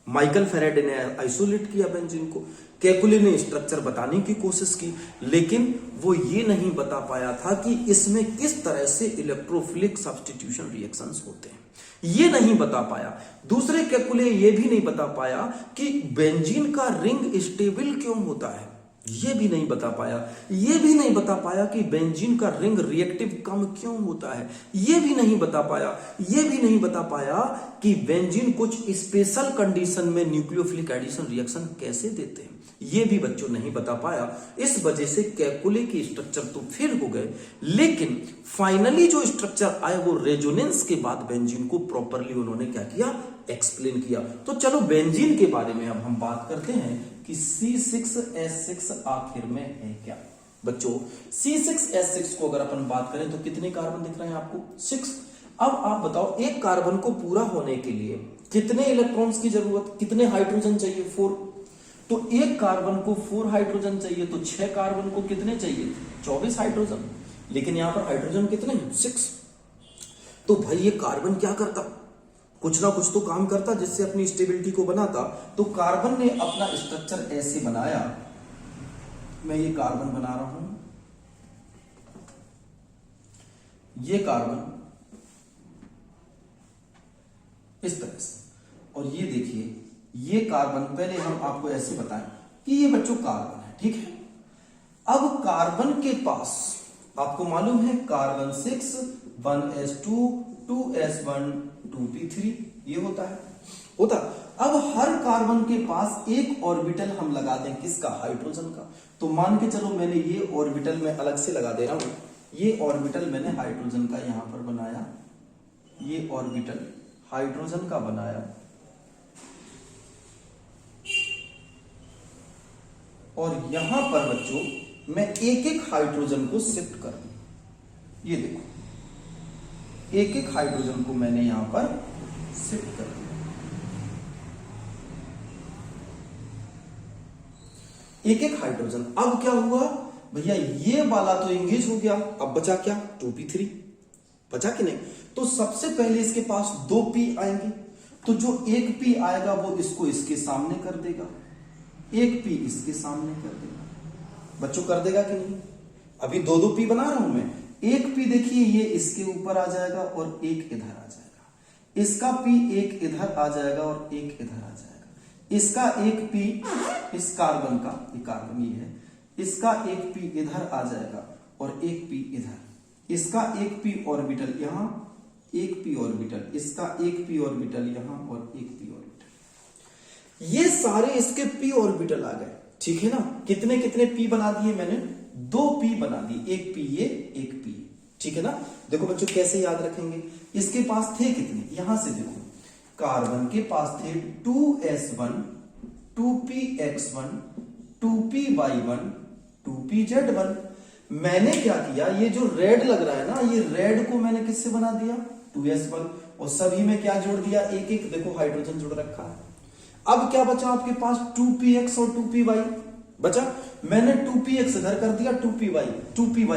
माइकल फेराडे ने आइसोलेट किया बेंजीन को, केकुले ने स्ट्रक्चर बताने की कोशिश की, लेकिन वो ये नहीं बता पाया था कि इसमें किस तरह से इलेक्ट्रोफिलिक सब्स्टिट्यूशन रिएक्शंस होते हैं, ये नहीं बता पाया। दूसरे केकुले ये भी नहीं बता पाया कि बेंजीन का रिंग स्टेबल क्यों होता है। ये भी नहीं बता पाया। ये भी नहीं बता पाया कि बेंजीन का रिंग रिएक्टिव कम क्यों होता है। ये भी नहीं बता पाया। ये भी नहीं बता पाया कि बेंजीन कुछ स्पेशल कंडीशन में न्यूक्लियोफिलिक एडिशन रिएक्शन कैसे देते हैं। ये भी बच्चों नहीं बता पाया। इस वजह से कैलकुले की स्ट्रक्चर तो फेल हो गए, लेकिन फाइनली जो स्ट्रक्चर आया वो रेजोनेंस के बाद बेंजीन को प्रॉपरली उन्होंने क्या किया, एक्सप्लेन किया। तो चलो बेंजीन के बारे में अब हम बात करते हैं कि C6H6 आखिर में है क्या। बच्चों C6H6 को अगर अपन बात करें तो कितने कार्बन दिख रहे हैं आपको, 6। अब आप बताओ एक कार्बन को पूरा होने के लिए कितने इलेक्ट्रॉन्स की जरूरत, कितने हाइड्रोजन चाहिए, 4। तो एक कार्बन को 4 हाइड्रोजन चाहिए, तो 6 कार्बन को कितने चाहिए, 24 हाइड्रोजन। लेकिन यहां पर हाइड्रोजन कितने हैं, 6। तो भाई ये कार्बन क्या करता, कुछ ना कुछ तो काम करता जिससे अपनी स्टेबिलिटी को बनाता। तो कार्बन ने अपना स्ट्रक्चर ऐसे बनाया, मैं ये कार्बन बना रहा हूं, ये कार्बन इस तरह से, और ये देखिए ये कार्बन, पहले हम आपको ऐसे बताएं कि ये बच्चों कार्बन है, ठीक है। अब कार्बन के पास आपको मालूम है कार्बन 6 1s2 2s1 2p3 ये होता है। अब हर कार्बन के पास एक ऑर्बिटल हम लगा दें, किसका, हाइड्रोजन का। तो मान के चलो मैंने ये ऑर्बिटल में अलग से लगा दे रहा हूं, ये ऑर्बिटल मैंने हाइड्रोजन का यहां पर बनाया, ये ऑर्बिटल हाइड्रोजन का बनाया, और यहां पर बच्चों मैं एक एक हाइड्रोजन को शिफ्ट कर दूं, ये देखो एक एक हाइड्रोजन को मैंने यहां पर शिफ्ट कर दिया, एक एक हाइड्रोजन। अब क्या हुआ भैया, ये वाला तो एंगेज हो गया, अब बचा क्या, 2p3 बचा कि नहीं। तो सबसे पहले इसके पास 2p आएंगे, तो जो एक p आएगा वो इसको इसके सामने कर देगा, एक p इसके सामने कर देगा। बच्चों कर देगा कि नहीं, अभी 2-2 p बना रहा हूं मैं, एक p देखिए ये इसके ऊपर आ जाएगा और एक इधर आ जाएगा, इसका p एक इधर आ जाएगा और एक इधर आ जाएगा, इसका एक p इस कार्बन का, ये कार्बन ये है, इसका एक p इधर आ जाएगा और एक p इधर, इसका एक p ऑर्बिटल यहां, एक p ऑर्बिटल, इसका एक p ऑर्बिटल यहां और एक p ऑर्बिटल। ये सारे इसके p ऑर्बिटल आ गए, ठीक है ना। कितने कितने p बना दिए मैंने, 2 p बना दिए, एक p ये एक p, ठीक है ना। देखो बच्चों कैसे याद रखेंगे, इसके पास थे कितने, यहां से देखो कार्बन के पास थे 2s1 2px1 2py1 2pz1। मैंने क्या किया, ये जो रेड लग रहा है ना, ये रेड को मैंने किससे बना दिया, 2s1, और सभी में क्या जोड़ दिया, एक एक देखो हाइड्रोजन जुड़ रखा है। अब क्या बचा आपके पास, 2px और 2py बचा, मैंने 2px इधर कर दिया, 2py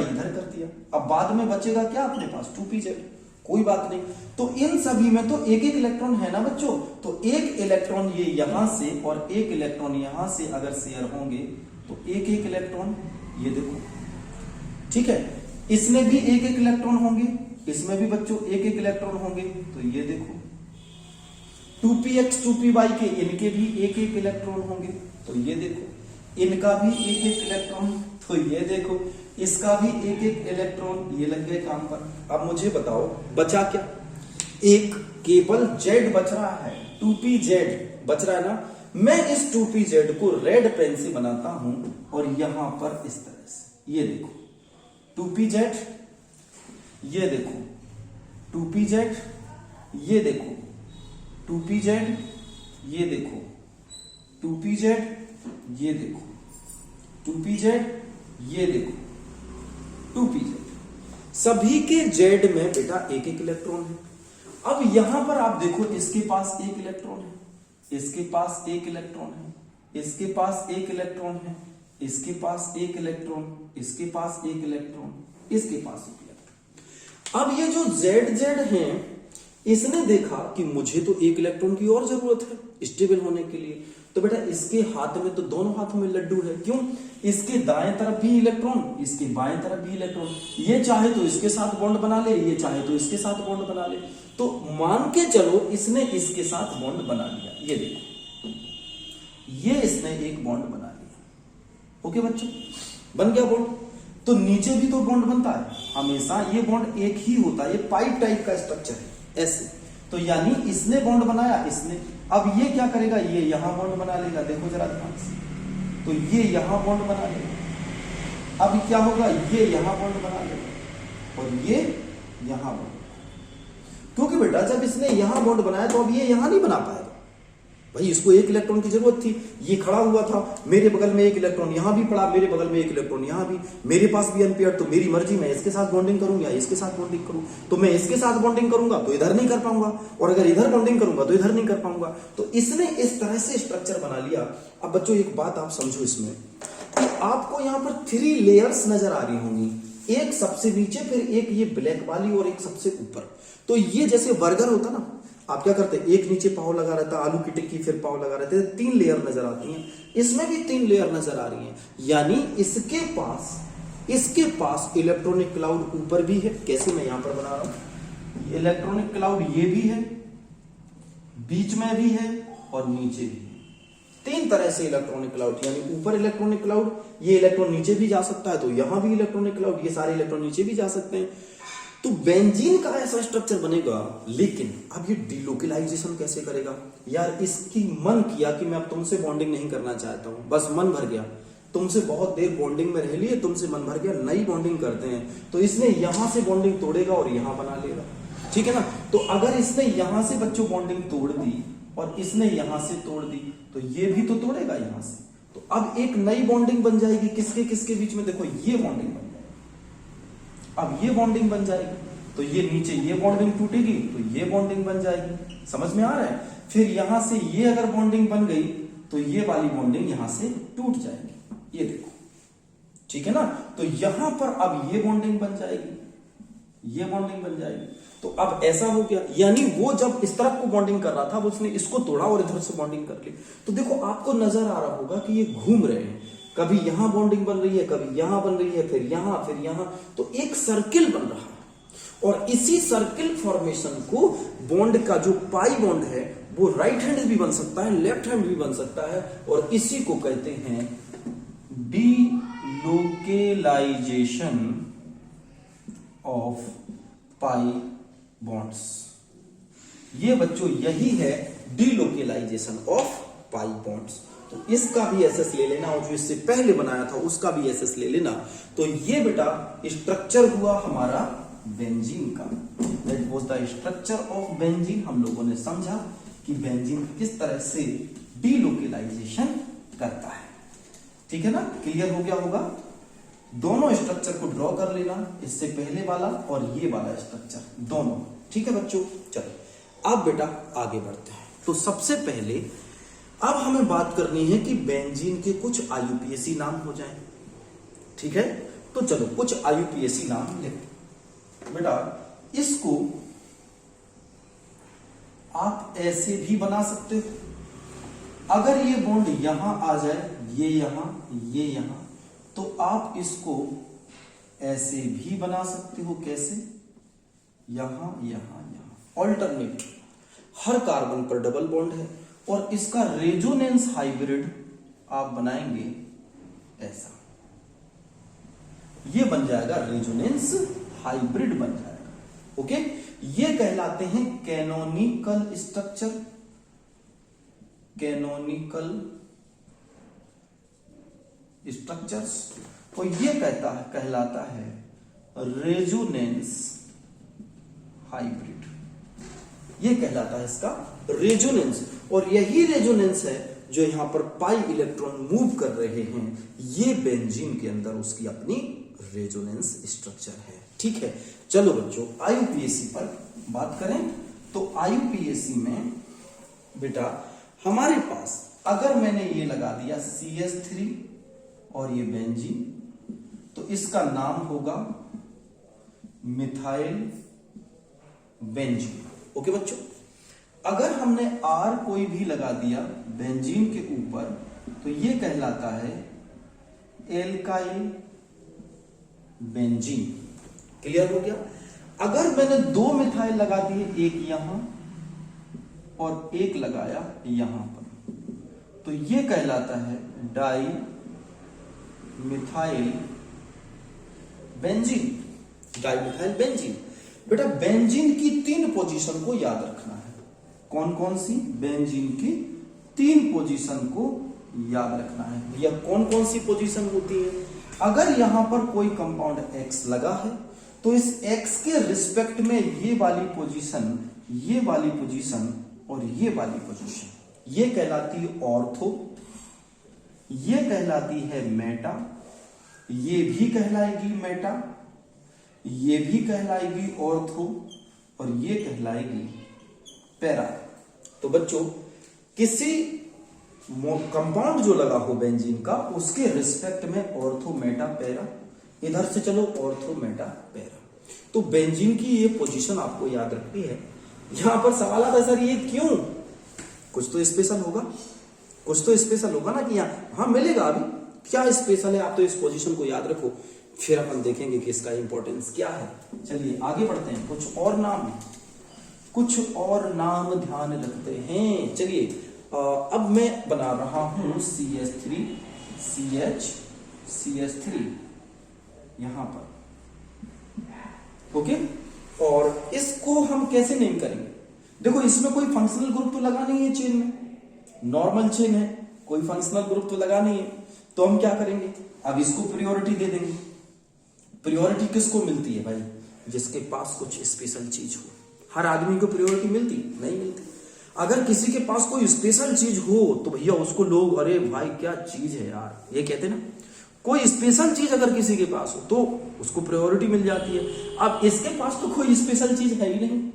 इधर कर दिया। अब बाद में बचेगा क्या अपने पास, 2pz, कोई बात नहीं। तो इन सभी में तो एक एक इलेक्ट्रॉन है ना बच्चों, तो एक इलेक्ट्रॉन ये यहां से और एक इलेक्ट्रॉन यहां से अगर शेयर होंगे तो एक एक इलेक्ट्रॉन, ये देखो, ठीक है। इसमें भी एक एक इलेक्ट्रॉन होंगे, इसमें भी बच्चों एक एक इलेक्ट्रॉन होंगे, तो ये देखो 2px 2py के इनके भी एक एक इलेक्ट्रॉन होंगे, तो ये देखो इनका भी एक एक इलेक्ट्रॉन, तो ये देखो इसका भी एक एक इलेक्ट्रॉन, ये लग गए काम पर। अब मुझे बताओ बचा क्या, एक केवल Z बच रहा है, 2pz बच रहा है ना। मैं इस 2pz को रेड पेन से बनाता हूं और यहां पर इस तरह से, ये देखो 2pz, ये देखो 2pz, ये देखो 2pz, ये देखो 2pz, ये देखो 2pz, ये देखो 2pz। सभी के Z में बेटा एक एक इलेक्ट्रॉन है। अब यहां पर आप देखो इसके पास एक इलेक्ट्रॉन है, इसके पास एक इलेक्ट्रॉन है, इसके पास एक इलेक्ट्रॉन है, इसके पास एक इलेक्ट्रॉन, इसके पास एक इलेक्ट्रॉन, इसके पास एक इलेक्ट्रॉन। अब ये जो Z हैं, इसने देखा कि मुझे तो एक इलेक्ट्रॉन की और जरूरत है स्टेबल होने के लिए, तो बेटा इसके हाथ में तो दोनों हाथों में लड्डू है। क्यों, इसके दाएं तरफ भी इलेक्ट्रॉन, इसके बाएं तरफ भी इलेक्ट्रॉन, ये चाहे तो इसके साथ बॉन्ड बना ले, ये चाहे तो इसके साथ बॉन्ड बना ले। तो मान के चलो इसने इसके साथ बॉन्ड बना लिया, ये देखो ये इसने एक बॉन्ड बना लिया, ओके बच्चों, बन गया बॉन्ड। तो नीचे भी तो बॉन्ड बनता है हमेशा, ये बॉन्ड एक ही होता है, ये पाइप टाइप का स्ट्रक्चर है ऐसे। तो यानी इसने बॉन्ड बनाया, इसने, अब ये क्या करेगा, ये यहां बॉन्ड बना लेगा, देखो जरा ध्यान से, तो ये यहां बॉन्ड बना लेगा। अब क्या होगा, ये यहां बॉन्ड बना लेगा और ये यहां बॉन्ड, क्योंकि बेटा जब इसने यहां बॉन्ड बनाया तो अब ये यहां नहीं बना पाएगा भाई, इसको एक इलेक्ट्रॉन की जरूरत थी, ये खड़ा हुआ था, मेरे बगल में एक इलेक्ट्रॉन यहां भी पड़ा, मेरे बगल में एक इलेक्ट्रॉन यहां भी, मेरे पास भी अनपेयर, तो मेरी मर्जी, मैं इसके साथ बॉन्डिंग करूं या इसके साथ बॉन्डिंग करूं। तो मैं इसके साथ बॉन्डिंग करूंगा तो इधर नहीं कर पाऊंगा, और अगर इधर बॉन्डिंग करूंगा तो इधर नहीं कर पाऊंगा। तो इसने इस तरह से स्ट्रक्चर बना लिया। अब बच्चों एक बात आप समझो इसमें, कि आपको यहां पर 3 लेयर्स नजर आ रही होंगी, एक सबसे नीचे, फिर एक ये ब्लैक वाली, और एक सबसे ऊपर। तो ये जैसे बर्गर होता ना, आप क्या करते हैं, एक नीचे पाव लगा रहता, आलू की टिक्की, फिर पाव लगा रहते, 3 लेयर नजर आती हैं। इसमें भी 3 लेयर नजर आ रही हैं, यानी इसके पास इलेक्ट्रॉनिक क्लाउड ऊपर भी है। कैसे, मैं यहां पर बना रहा हूं, इलेक्ट्रॉनिक क्लाउड ये भी है, बीच में भी है और नीचे भी है। 3 तरह से इलेक्ट्रॉनिक क्लाउड, यानी ऊपर इलेक्ट्रॉनिक क्लाउड, ये इलेक्ट्रॉन नीचे भी जा सकता है, तो यहां भी इलेक्ट्रॉनिक क्लाउड, ये सारे इलेक्ट्रॉन नीचे भी जा सकते हैं। तो बेंजीन का ऐसा स्ट्रक्चर बनेगा। लेकिन अब ये डिलोकलाइजेशन कैसे करेगा यार, इसकी मन किया कि मैं अब तुमसे बॉन्डिंग नहीं करना चाहता हूं, बस मन भर गया, तुमसे बहुत देर बॉन्डिंग में रह लिए, तुमसे मन भर गया, नई बॉन्डिंग करते हैं। तो इसने यहां से बॉन्डिंग तोड़ेगा और यहां बना लेगा, ठीक है ना। तो अगर इसने यहां से बच्चों बॉन्डिंग तोड़ दी और इसने यहां से तोड़ दी, तो ये भी तो तोड़ेगा यहां से। तो अब एक नई बॉन्डिंग बन जाएगी, किसके किसके बीच में, देखो ये बॉन्डिंग बन जाएगी, अब ये बॉन्डिंग बन जाएगी, तो ये नीचे ये बॉन्डिंग टूटेगी तो ये बॉन्डिंग बन जाएगी, समझ में आ रहा है। फिर यहां से ये अगर बॉन्डिंग बन गई तो ये वाली बॉन्डिंग यहां से टूट जाएगी, ये देखो, ठीक है ना। तो यहां पर अब ये बॉन्डिंग बन जाएगी, ये बॉन्डिंग बन जाएगी। तो अब ऐसा हो गया, यानी वो जब इस तरफ को बॉन्डिंग कर रहा था, वो उसने इसको तोड़ा और इधर से बॉन्डिंग कर ली। तो देखो आपको नजर आ रहा होगा कि ये घूम रहे हैं, कभी यहां बॉन्डिंग बन रही है, कभी यहां बन रही है, फिर यहां, तो एक सर्किल बन रहा है। और इसी सर्किल फॉर्मेशन को, बॉन्ड का जो पाई बॉन्ड है, वो राइट हैंड भी बन सकता है, लेफ्ट हैंड भी बन सकता है, और इसी को कहते हैं डीलोकेलाइजेशन ऑफ पाई बॉन्ड्स। ये बच्चों यही है डीलोकेलाइजेशन ऑफ पाई बॉन्ड्स। तो इसका भी एसएस ले लेना, और जो इससे पहले बनाया था उसका भी एसएस ले लेना। तो ये बेटा स्ट्रक्चर हुआ हमारा बेंजीन का, that was the structure of benzene. हम लोगों ने समझा कि बेंजीन किस तरह से डीलोकेलाइजेशन करता है, ठीक है ना, क्लियर हो गया होगा। दोनों स्ट्रक्चर को ड्रॉ कर लेना, इससे पहले वाला और ये वाला स्ट्रक्चर दोनों, ठीक है बच्चों। चलो अब बेटा आगे बढ़ते हैं। तो सबसे पहले अब हमें बात करनी है कि बेंजीन के कुछ आईयूपीएसी नाम हो जाएं, ठीक है। तो चलो कुछ आईयूपीएसी नाम लिखो बेटा। इसको आप ऐसे भी बना सकते हो, अगर ये बॉन्ड यहां आ जाए, ये यहां, तो आप इसको ऐसे भी बना सकते हो। कैसे, यहां, ऑल्टरनेट। हर कार्बन पर डबल बॉन्ड है और इसका रेजोनेंस हाइब्रिड आप बनाएंगे ऐसा, ये बन जाएगा रेजोनेंस हाइब्रिड बन जाएगा। ओके, ये कहलाते हैं कैनोनिकल स्ट्रक्चर, कैनोनिकल स्ट्रक्चर्स। और ये कहलाता है रेजोनेंस हाइब्रिड, ये कहलाता है इसका रेजोनेंस। और यही रेजोनेंस है जो यहां पर पाई इलेक्ट्रॉन मूव कर रहे हैं, ये बेंजीन के अंदर उसकी अपनी रेजोनेंस स्ट्रक्चर है, ठीक है। चलो बच्चों आईयूपीएसी पर बात करें। तो आईयूपीएसी में बेटा हमारे पास, अगर मैंने ये लगा दिया CH3 और ये बेंजीन, तो इसका नाम होगा मिथाइल बेंजीन। ओके बच्चों, अगर हमने R कोई भी लगा दिया बेंजीन के ऊपर, तो ये कहलाता है एल्काइल बेंजीन। क्लियर हो गया। अगर मैंने 2 मिथाइल लगा दिए, एक यहां और एक लगाया यहां पर, तो ये कहलाता है di methyl benzene, dimethyl benzene. बेटा बेंजीन की 3 पोजीशन को याद रखना है। कौन कौन सी? बेंजीन की 3 पोजीशन को याद रखना है। भैया कौन कौन सी पोजीशन होती है? अगर यहां पर कोई कंपाउंड X लगा है तो इस X के रिस्पेक्ट में ये वाली पोजीशन, ये वाली पोजीशन और ये वाली पोजीशन, ये कहलाती है ऑर्थो, ये कहलाती है मेटा, ये भी कहलाएगी मेटा, ये भी कहलाएगी ऑर्थो और ये कहलाएगी पैरा। तो बच्चों किसी कंपाउंड जो लगा हो बेंजीन का उसके रिस्पेक्ट में ऑर्थो मेटा पैरा, इधर से चलो ऑर्थो मेटा पैरा। तो बेंजीन की ये पोजीशन आपको याद रखनी है। यहां पर सवाल आता है सर ये क्यों? कुछ तो स्पेशल होगा, कुछ तो स्पेशल होगा ना कि यहाँ हाँ मिलेगा। अभी क्या स्पेशल है आप तो इस पोजीशन को याद रखो, फिर अपन देखेंगे कि इसका इंपॉर्टेंस क्या है। चलिए आगे बढ़ते हैं। कुछ और नाम, कुछ और नाम ध्यान रखते हैं। चलिए अब मैं बना रहा हूं CH3 CH3 यहां पर, ओके। और इसको हम कैसे नेम करेंगे? देखो इसमें कोई फंक्शनल ग्रुप तो लगा नहीं है, चेन में नॉर्मल चेन है, कोई फंक्शनल ग्रुप तो लगा नहीं है। तो हम क्या करेंगे? अब इसको प्रायोरिटी दे देंगे। प्रायोरिटी किसको मिलती है भाई? जिसके पास कुछ स्पेशल चीज हो। हर आदमी को प्रायोरिटी मिलती नहीं मिलती। अगर किसी के पास कोई स्पेशल चीज हो तो भैया उसको लोग अरे भाई क्या चीज है यार, ये कहते ना। कोई स्पेशल चीज अगर किसी के पास हो तो उसको प्रायोरिटी मिल जाती है। अब इसके पास तो कोई स्पेशल चीज है ही नहीं,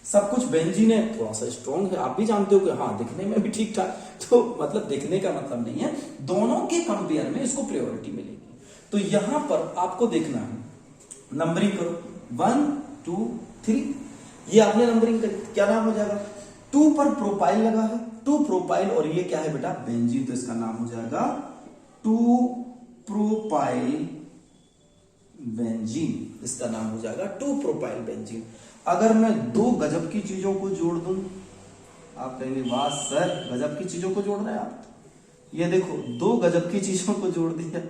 सब कुछ बेंजीन है, थोड़ा सा स्ट्रॉन्ग है। आप भी जानते हो कि हाँ दिखने में भी ठीक ठाक, तो मतलब दिखने का मतलब नहीं है, दोनों के कंपेयर में इसको प्रायोरिटी मिलेगी। तो यहां पर आपको देखना है, नंबरिंग करो 1 2 3, ये आपने नंबरिंग करी, क्या नाम हो जाएगा? 2 पर प्रोपाइल लगा है, 2 प्रोपाइल, और ये क्या है बेटा? बेंजीन। तो इसका नाम हो जाएगा 2 प्रोपाइल बेंजीन, इसका नाम हो जाएगा 2 प्रोपाइल बेंजीन। अगर मैं 2 गजब की चीजों को जोड़ दूं, आप कहेंगे वाह सर गजब की चीजों को जोड़ रहे हैं आप। ये देखो 2 गजब की चीजों को जोड़ दिया,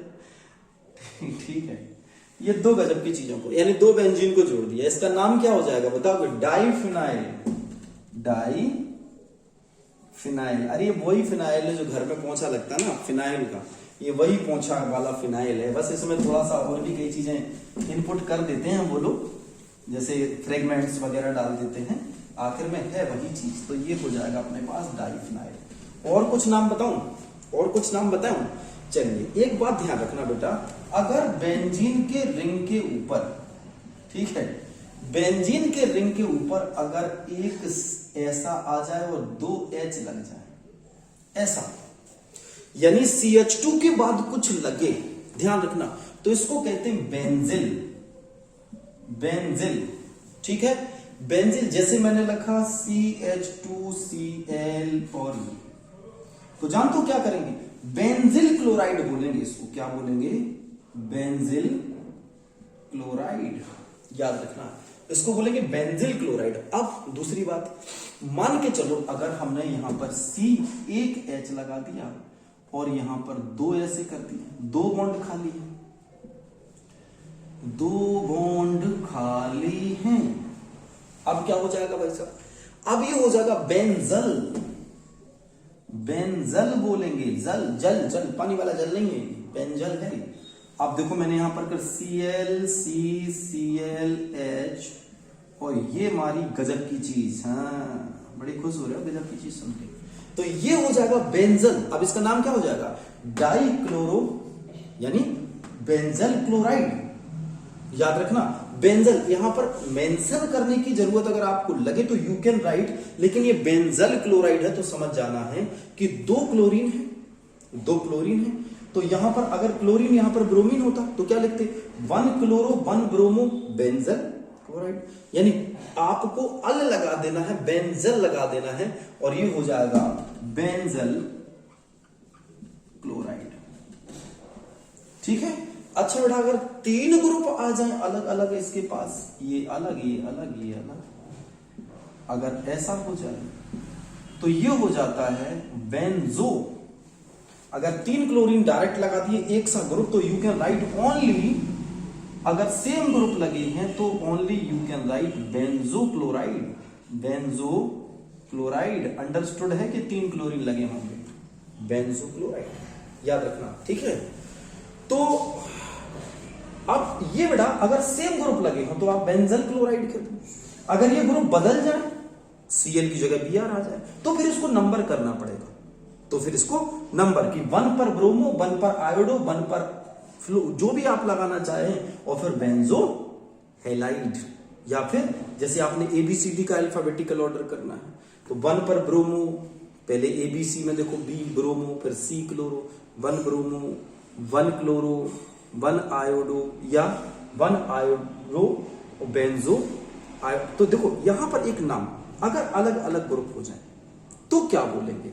ठीक है, ये 2 गजब की चीजों को यानी 2 बेंजीन को जोड़ दिया। इसका नाम क्या हो जाएगा बताओ? Diphenyl, diphenyl. अरे ये वही फिनाइल है जो घर में पोंछा लगता है ना फिनाइल का, ये वही पोंछा वाला फिनाइल है। बस इसमें थोड़ा सा और भी कई चीजें इनपुट कर देते हैं वो लोग, जैसे फ्रेगमेंट्स वगैरह डाल देते हैं, आखिर में है वही चीज। तो ये हो जाएगा अपने पास डाइफिनाइल। और कुछ नाम बताऊं? और कुछ नाम बताऊं? चलिए एक बात ध्यान रखना बेटा, अगर बेंजीन के रिंग के ऊपर, ठीक है, बेंजीन के रिंग के ऊपर अगर एक ऐसा आ जाए और 2 H लग जाए, ऐसा यानी CH2 के बाद कुछ लगे, ध्यान रखना, तो इसको कहते हैं बेंजिल। बेंजिल, ठीक है, बेंजिल। जैसे मैंने लिखा CH2Cl और ये, तो जानते हो क्या करेंगे? बेंजिल क्लोराइड बोलेंगे इसको। क्या बोलेंगे? बेंजिल क्लोराइड, याद रखना, इसको बोलेंगे बेंजिल क्लोराइड। अब दूसरी बात, मान के चलो अगर हमने यहां पर एक H लगा दिया और यहां पर 2 ऐसे कर दिए, 2 बॉन्ड खाली है, 2 बॉन्ड खाली हैं। अब क्या हो जाएगा भाई साहब? अब ये हो जाएगा बेंजल। बेंजल बोलेंगे, जल जल जल, पानी वाला जल नहीं है, बेंजल है। अब देखो मैंने यहां पर कर ClCClH, और ये हमारी गजब की चीज, हाँ बड़ी खुश हो रहे हो गजब की चीज सुन के। तो ये हो जाएगा बेंजल। अब इसका नाम क्या हो जाएगा? डाइक्लोरो यानी बेंजल क्लोराइड। याद रखना बेंजल, यहां पर मेंशन करने की जरूरत अगर आपको लगे तो यू कैन राइट, लेकिन ये बेंजल क्लोराइड है तो समझ जाना है कि 2 क्लोरीन है, 2 क्लोरीन है। तो यहां पर अगर क्लोरीन यहां पर ब्रोमीन होता तो क्या लिखते? 1 क्लोरो 1 ब्रोमो बेंजल क्लोराइड। यानी आपको अल लगा देना है, बेंजल लगा देना है, और ये हो जाएगा बेंजल क्लोराइड, ठीक है। अच्छा बेटा अगर 3 ग्रुप आ जाए अलग अलग इसके पास, ये अलग ये अलग ये अलग, अगर ऐसा हो जाए तो ये हो जाता है बेंजो अगर 3 क्लोरीन डायरेक्ट लगा दिए एक सा ग्रुप तो यू कैन राइट ओनली, अगर सेम ग्रुप लगे हैं तो only you can write benzochloride. Benzochloride understood है कि 3 क्लोरीन लगे होंगे, बेंजोक्लोराइड याद रखना, ठीक है। तो अब ये बेटा अगर सेम ग्रुप लगे हो तो आप बेंजल क्लोराइड कर दो। अगर ये ग्रुप बदल जाए, Cl की जगह Br आ जाए, तो फिर इसको नंबर करना पड़ेगा। तो फिर इसको नंबर की 1 पर ब्रोमो, 1 पर आयोडो, 1 पर फ्लो, जो भी आप लगाना चाहें, और फिर बेंजो हेलाइड, या फिर जैसे आपने ABCD का अल्फाबेटिकल ऑर्डर करना है तो 1 पर ब्रोमो, पहले ABC में देखो B ब्रोमो, फिर C chloro, 1 bromo, 1 chloro, 1 iodo, या 1 आयोडो और बेंजो। तो देखो यहां पर एक नाम अगर अलग अलग ग्रुप हो जाए तो क्या बोलेंगे।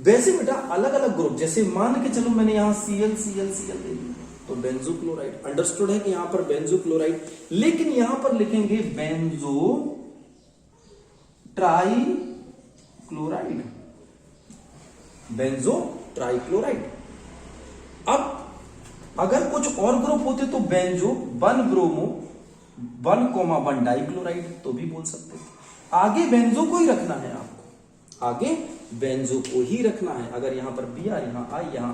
वैसे बेटा अलग अलग ग्रुप, जैसे मान के चलो मैंने यहां Cl Cl Cl दे दिया तो बेंजोक्लोराइड, अंडरस्टूड है कि यहां पर बेंजोक्लोराइड, लेकिन यहां पर लिखेंगे बेंजो ट्राइक्लोराइड, बेंजो ट्राइक्लोराइड। अब अगर कुछ और ग्रुप होते तो बेंजो 1 ब्रोमो 1,1 डाइक्लोराइड तो भी बोल सकते हैं। आगे बेंजो को ही रखना है आपको, आगे बेंजो को ही रखना है। अगर यहां पर Br, यहां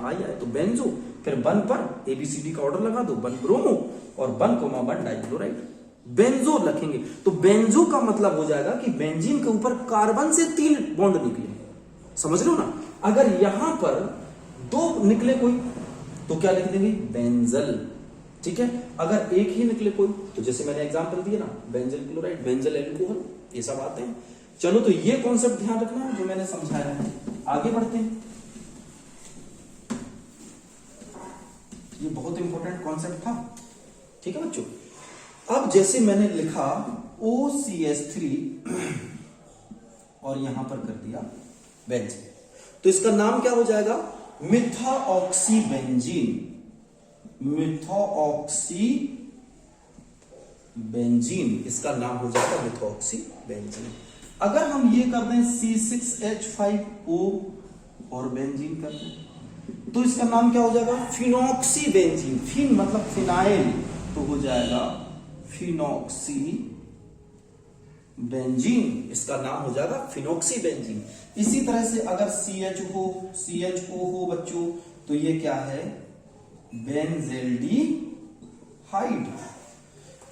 I आए तो बेंजो, फिर 1 पर ABCD का ऑर्डर लगा दो, 1 ब्रोमो और 1,1 डाइक्लोराइड, बेंजो रखेंगे। तो बेंजो का मतलब हो जाएगा कि बेंजीन के ऊपर कार्बन से 3 बॉन्ड निकले, समझ लो ना। अगर यहां पर 2 निकले कोई तो क्या लिख देंगे, बेंजल, ठीक है। अगर एक ही निकले कोई तो जैसे मैंने एग्जांपल दिया ना, बेंजल क्लोराइड, बेंजल एल्कोहल, ये सब आते हैं। चलो तो ये कॉन्सेप्ट ध्यान रखना है जो मैंने समझाया है। आगे बढ़ते हैं, ये बहुत इंपॉर्टेंट कॉन्सेप्ट था, ठीक है बच्चों। अब जैसे मैंने लिखा OCH3 और यहां पर कर दिया बेंजीन, तो इसका नाम क्या हो जाएगा, मिथाऑक्सीबेंजीन, मिथाऑक्सीबेंजीन, इसका नाम हो जाएगा मिथाऑक्सीबेंजीन। अगर हम ये कर दें C6H5O और बेंजीन कर दें तो इसका नाम क्या हो जाएगा, फिनॉक्सीबेंजीन, फिन मतलब फिनाइल, तो हो जाएगा फिनॉक्सीबेंजीन, इसका नाम हो जाएगा फिनॉक्सीबेंजीन। इसी तरह से अगर CHO हो बच्चों तो ये क्या है, बेंजेल्डिहाइड।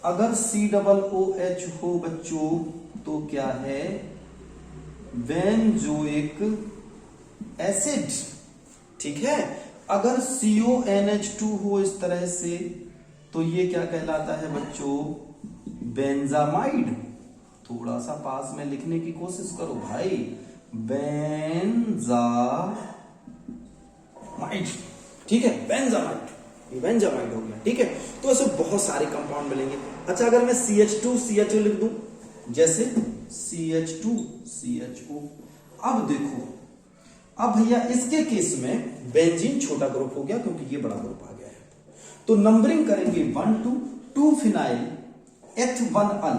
अगर COOH हो बच्चों तो क्या है, बेंजोइक एसिड, ठीक है। अगर CONH2 हो इस तरह से तो ये क्या कहलाता है बच्चों, बेंजामाइड। थोड़ा सा पास में लिखने की कोशिश करो भाई, बेंजामाइड, ठीक है, बेंजामाइड, ये बेंजामाइड हो गया, ठीक है। तो ऐसे बहुत सारे कंपाउंड मिलेंगे। अच्छा अगर मैं CH2 CHO लिख दूं, जैसे CH2 CHO, अब देखो, अब भैया इसके केस में बेंजीन छोटा ग्रुप हो गया क्योंकि ये बड़ा ग्रुप आ गया है, तो नंबरिंग करेंगे 1 2 फिनाइल H1Al,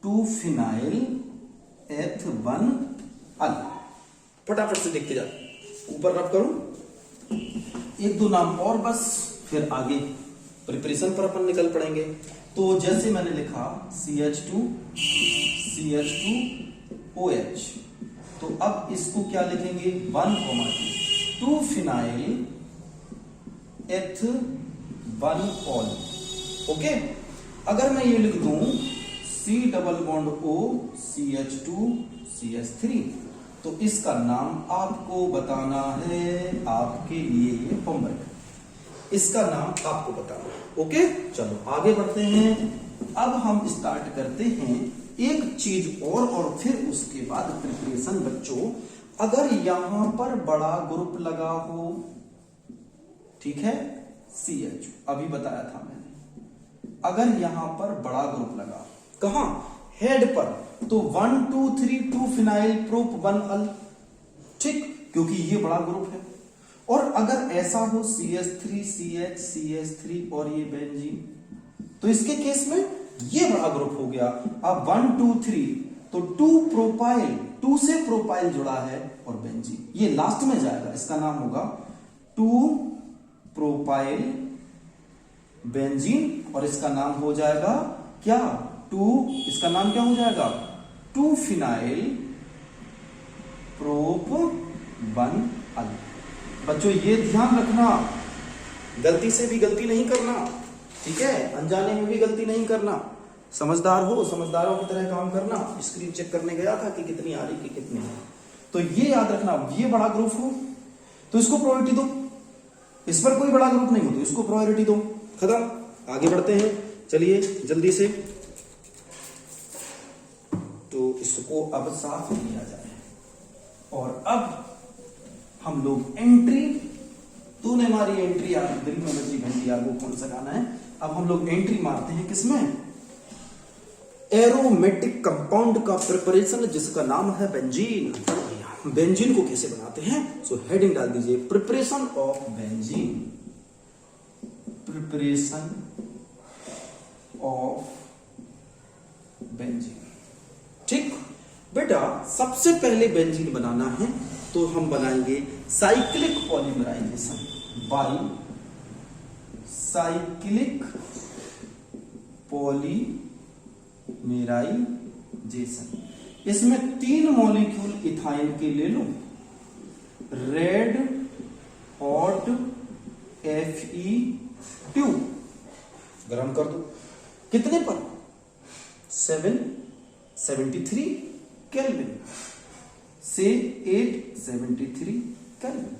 2 फिनाइल H1Al, फटाफट से देखते जाओ, ऊपर रब करूं, 1-2 नाम और बस, फिर आगे प्रिपरेशन पर अपन निकल पड़ेंगे। तो जैसे मैंने लिखा CH2 OH, तो अब इसको क्या लिखेंगे, 1,2 फिनाइल H1Ol, ओके। अगर मैं ये लिख दूं C⋯O CH2 CH3 तो इसका नाम आपको बताना है, आपके लिए ये होमवर्क, इसका नाम आपको बताना है, ओके। चलो आगे बढ़ते हैं। अब हम स्टार्ट करते हैं एक चीज और फिर उसके बाद प्रिपरेशन बच्चों। अगर यहां पर बड़ा ग्रुप लगा हो, ठीक है, CH अभी बताया था मैंने, अगर यहां पर बड़ा ग्रुप लगा, कहां, हेड पर, तो 1 2 3 2 फिनाइल प्रोप 1Al, ठीक, क्योंकि ये बड़ा ग्रुप है। और अगर ऐसा हो CH3 CH CH3 और ये बेंजीन, तो इसके केस में ये बड़ा ग्रुप हो गया। अब 1 2 3 तो 2 प्रोपाइल, 2 से प्रोपाइल जुड़ा है और बेंजीन, ये लास्ट में जाएगा, इसका नाम होगा 2 प्रोपाइल बेंजीन और इसका नाम हो जाएगा क्या, इसका नाम क्या हो जाएगा 2 फिनाइल प्रोप 1 अल। बच्चों ये ध्यान रखना, गलती से भी गलती नहीं करना, ठीक है, अनजाने में भी गलती नहीं करना, समझदार हो, समझदारों की तरह काम करना। स्क्रीन चेक करने गया था कि कितनी आ रही, कि कितनी है, तो ये याद रखना। ये बड़ा ग्रुप हो तो इसको प्रायोरिटी दो, इस पर कोई बड़ा ग्रुप नहीं हो तो इसको प्रायोरिटी दो, खत्म। आगे बढ़ते हैं, चलिए जल्दी से। तो इसको अब साफ किया जाए और अब हम लोग एंट्री, तूने मारी एंट्री, यार दिल में बची घंटी, यार वो कौन सा गाना है। अब हम लोग एंट्री मारते हैं किसमें, एरोमेटिक कंपाउंड का प्रिपरेशन जिसका नाम है बेंजीन। बेंजीन को कैसे बनाते हैं, सो हेडिंग डाल दीजिए preparation of benzene, preparation of benzene. ठीक बेटा, सबसे पहले बेंजीन बनाना है तो हम बनाएंगे cyclic polymerisation by cyclic polymerisation. इसमें 3 मॉलिक्यूल इथाइन के ले लो, रेड हॉट Fe2 गरम कर दो, कितने पर 773 केल्विन से 873 केल्विन।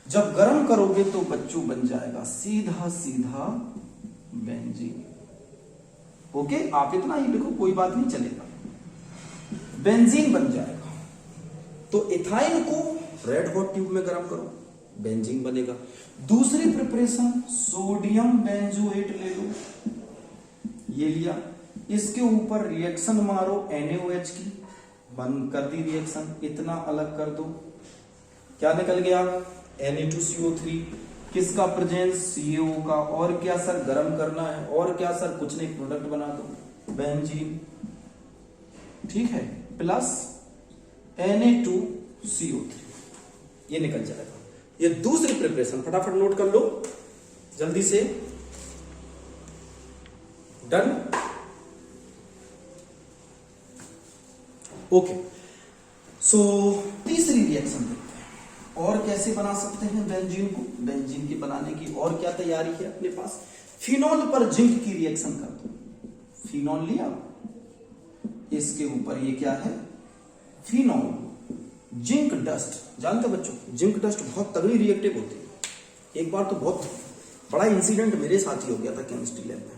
जब गर्म करोगे तो बच्चों बन जाएगा सीधा सीधा बेंजीन। ओके, आप इतना ही लिखो, कोई बात नहीं चलेगा, बेंजीन बन जाएगा। तो इथाइन को रेड हॉट ट्यूब में गर्म करो, बेंजीन बनेगा। दूसरी प्रिपरेशन सोडियम बेंजोएट ले लो, ये लिया, इसके ऊपर रिएक्शन मारो NaOH की, बंद कर दी रिएक्शन, इतना अलग कर दो, क्या निकल गया Na2CO3, किसका प्रेजेंस CO का, और क्या सर गर्म करना है, और क्या सर कुछ नहीं, प्रोडक्ट बना दो बेंजीन, ठीक है, प्लस Na2CO3, ये निकल जाएगा। ये दूसरी प्रिपरेशन, फटाफट नोट कर लो जल्दी से, डन। ओके, सो तीसरी रिएक्शन देखते हैं और कैसे बना सकते हैं बेंजीन को। बेंजीन की बनाने की और क्या तैयारी है अपने पास, फिनॉल पर जिंक की रिएक्शन कर दो, फिनॉल लिया, इसके ऊपर ये क्या है फिनॉल, जिंक डस्ट, जानते हो बच्चों जिंक डस्ट बहुत तगड़ी रिएक्टिव होती है। एक बार तो बहुत बड़ा इंसिडेंट मेरे साथ ही हो गया था केमिस्ट्री लैब में।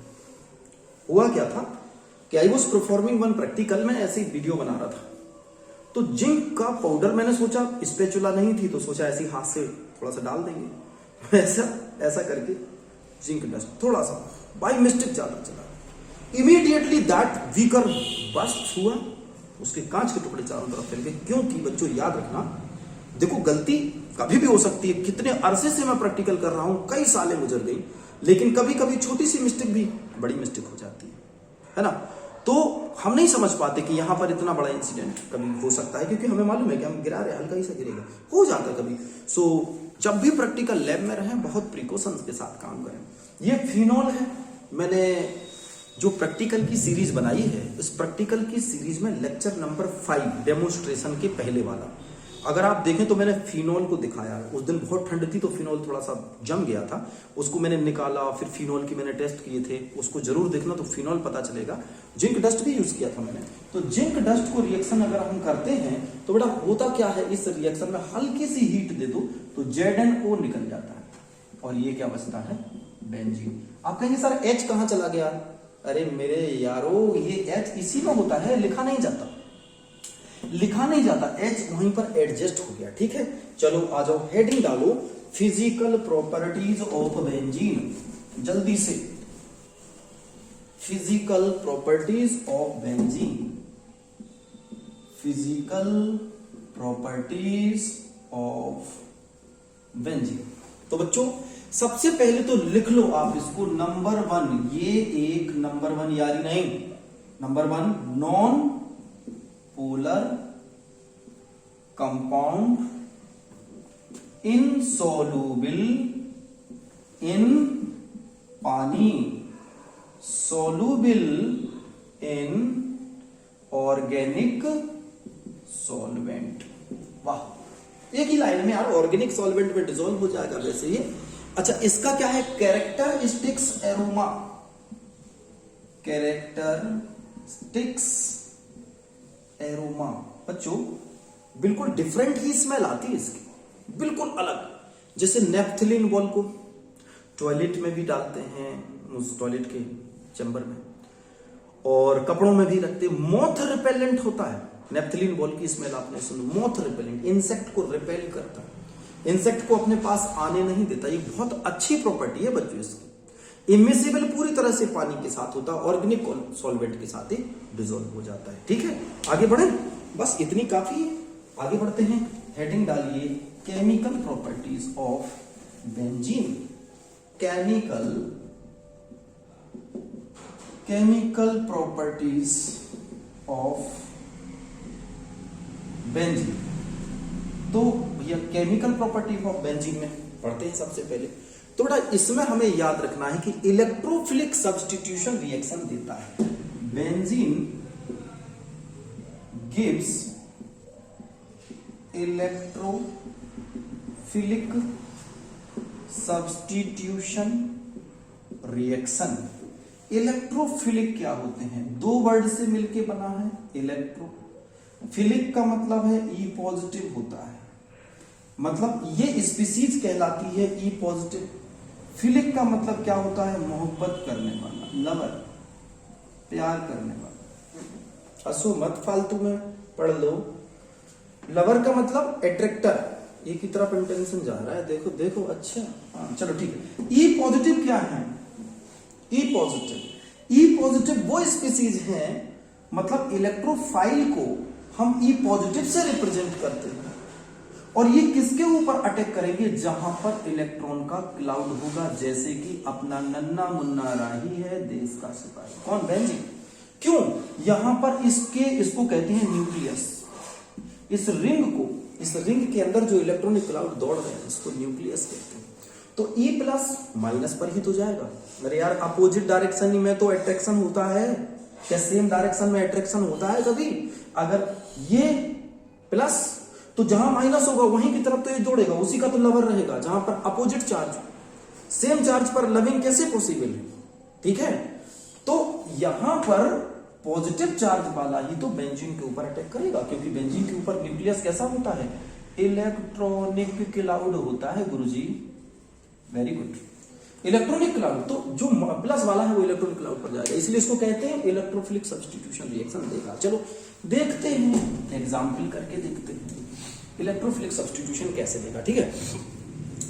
हुआ क्या था कि I was performing one practical में, ऐसे ही वीडियो बना रहा था, तो जिंक का पाउडर मैंने सोचा, स्पैचुला नहीं थी तो सोचा ऐसे हाथ से थोड़ा सा डाल देंगे, ऐसा करके जिंक डस्ट थोड़ा सा बाय मिस्टेक ज्यादा चला, इमीडिएटली दैट बीकर बस्ट हुआ, उसके कांच के टुकड़े चारों तरफ फैल गए। क्योंकि बच्चों याद रखना, देखो गलती कभी भी हो सकती है, कितने अरसे से मैं प्रैक्टिकल कर रहा हूं, कई सालें गुजर गई, लेकिन कभी कभी छोटी सी मिस्टेक भी बड़ी मिस्टेक हो जाती है ना। तो हम नहीं समझ पाते कि यहां पर इतना बड़ा इंसिडेंट कभी हो सकता है, क्योंकि हमें मालूम है कि हम गिरा रहे, हल्का ही सा गिरेगा, हो जाता है कभी। सो जब भी प्रैक्टिकल लैब में रहें, बहुत प्रिकॉशंस के साथ काम करें। ये फिनॉल है, मैंने जो प्रैक्टिकल की सीरीज बनाई है, इस प्रैक्टिकल की सीरीज में लेक्चर नंबर 5 डेमोन्स्ट्रेशन के पहले वाला, अगर आप देखें तो मैंने फिनॉल को दिखाया। उस दिन बहुत ठंड थी तो फिनॉल थोड़ा सा जम गया था, उसको मैंने निकाला, फिर फिनॉल की मैंने टेस्ट किए थे, उसको जरूर देखना तो फिनॉल पता चलेगा। जिंक डस्ट भी यूज किया था मैंने। तो जिंक डस्ट को रिएक्शन अगर हम करते हैं तो बेटा होता क्या है, इस रिएक्शन में हल्की सी हीट दे दो तो ZnO निकल जाता है और ये क्या बचता है बेंजीन। आप कहेंगे सर H कहां चला गया, अरे मेरे यारो ये H इसी में होता है, लिखा नहीं जाता, लिखा नहीं जाता, H वहीं पर एडजस्ट हो गया। ठीक है, चलो आ जाओ, हेडिंग डालो फिजिकल प्रॉपर्टीज ऑफ बेंजीन, जल्दी से physical properties of benzene, physical properties of benzene. तो बच्चों सबसे पहले तो लिख लो आप इसको, नंबर 1, ये एक नंबर 1 यारी नहीं, number 1 non polar compound insoluble in पानी, सोल्यूबल इन ऑर्गेनिक सॉल्वेंट। वाह, एक ही लाइन में यार, ऑर्गेनिक सॉल्वेंट में डिसॉल्व हो जाएगा वैसे ही। अच्छा, इसका क्या है? Characteristics aroma, characteristics aroma. बच्चों बिल्कुल डिफरेंट ही स्मेल आती है इसकी, बिल्कुल अलग। जैसे नेफ्थलीन बॉल को टॉयलेट में भी डालते हैं, उस टॉयलेट के चैम्बर में, और कपड़ों में भी रखते हैं। मॉथ रिपेलेंट होता है नेफ्थलीन बॉल की स्मेल, आपने सुनी? मॉथ रिपेलेंट, इंसेक्ट को रिपेल करता है, इंसेक्ट को अपने पास आने नहीं देता। ये बहुत अच्छी प्रॉपर्टी है बच्चों इसकी। इमिसिबल पूरी तरह से पानी के साथ होता है, ऑर्गेनिक सॉल्वेंट के साथ ही डिसॉल्व हो जाता है। ठीक है, आगे बढ़े, बस इतनी काफी है। आगे बढ़ते हैं, हेडिंग डालिए chemical properties of benzene. Chemical properties of benzene. तो भैया केमिकल प्रॉपर्टी ऑफ बेंजीन में पढ़ते हैं सबसे पहले। तो बेटा इसमें हमें याद रखना है कि इलेक्ट्रोफिलिक सब्स्टिट्यूशन रिएक्शन देता है। Benzene gives electrophilic substitution reaction. Electrophilic क्या होते हैं? दो वर्ड से मिलके बना है इलेक्ट्रोफिलिक का मतलब है ई पॉजिटिव होता है, मतलब ये स्पीसीज कहलाती है ई पॉजिटिव। फिलिक का मतलब क्या होता है? मोहब्बत करने वाला, लवर, प्यार करने वाला। असो मत फालतू में पढ़ लो। लवर का मतलब अट्रैक्टर, ये की तरफ इंटेंशन जा रहा है, देखो देखो। अच्छा हाँ, चलो ठीक है। ई पॉजिटिव क्या है? ई पॉजिटिव वो स्पीसीज है, मतलब इलेक्ट्रोफाइल को हम ई पॉजिटिव से रिप्रेजेंट करते हैं। और ये किसके ऊपर अटैक करेंगे? जहां पर इलेक्ट्रॉन का क्लाउड होगा, जैसे कि अपना नन्ना मुन्ना राही है देश का सिपाही। कौन? बेंजीन। क्यों? यहां पर इसको कहते हैं न्यूक्लियस। इस रिंग के अंदर जो इलेक्ट्रॉनिक क्लाउड दौड़ रहे हैं, इसको न्यूक्लियस कहते हैं। तो E प्लस माइनस पर ही तो जाएगा। अरे यार, अपोजिट डायरेक्शन में तो अट्रैक्शन होता है क्या? सेम डायरेक्शन में अट्रैक्शन होता है कभी? अगर ये प्लस, तो जहां माइनस होगा वहीं की तरफ तो ये दौड़ेगा, उसी का तो लवर रहेगा। जहां पर अपोजिट चार्ज, सेम चार्ज पर लविंग कैसे पॉसिबल है? ठीक है, तो यहां पर पॉजिटिव चार्ज वाला ही तो बेंजीन के ऊपर अटैक करेगा, क्योंकि बेंजीन के ऊपर न्यूक्लियस कैसा होता है? इलेक्ट्रॉनिक क्लाउड होता है गुरुजी। Very good, electronic cloud. तो जो प्लस वाला है वो इलेक्ट्रॉनिक क्लाउड पर जाएगा, इसलिए इसको कहते हैं इलेक्ट्रोफिलिक सब्स्टिट्यूशन रिएक्शन देगा। चलो देखते हैं, एग्जाम्पल करके देखते हैं इलेक्ट्रोफिलिक सब्स्टिट्यूशन कैसे देगा। ठीक है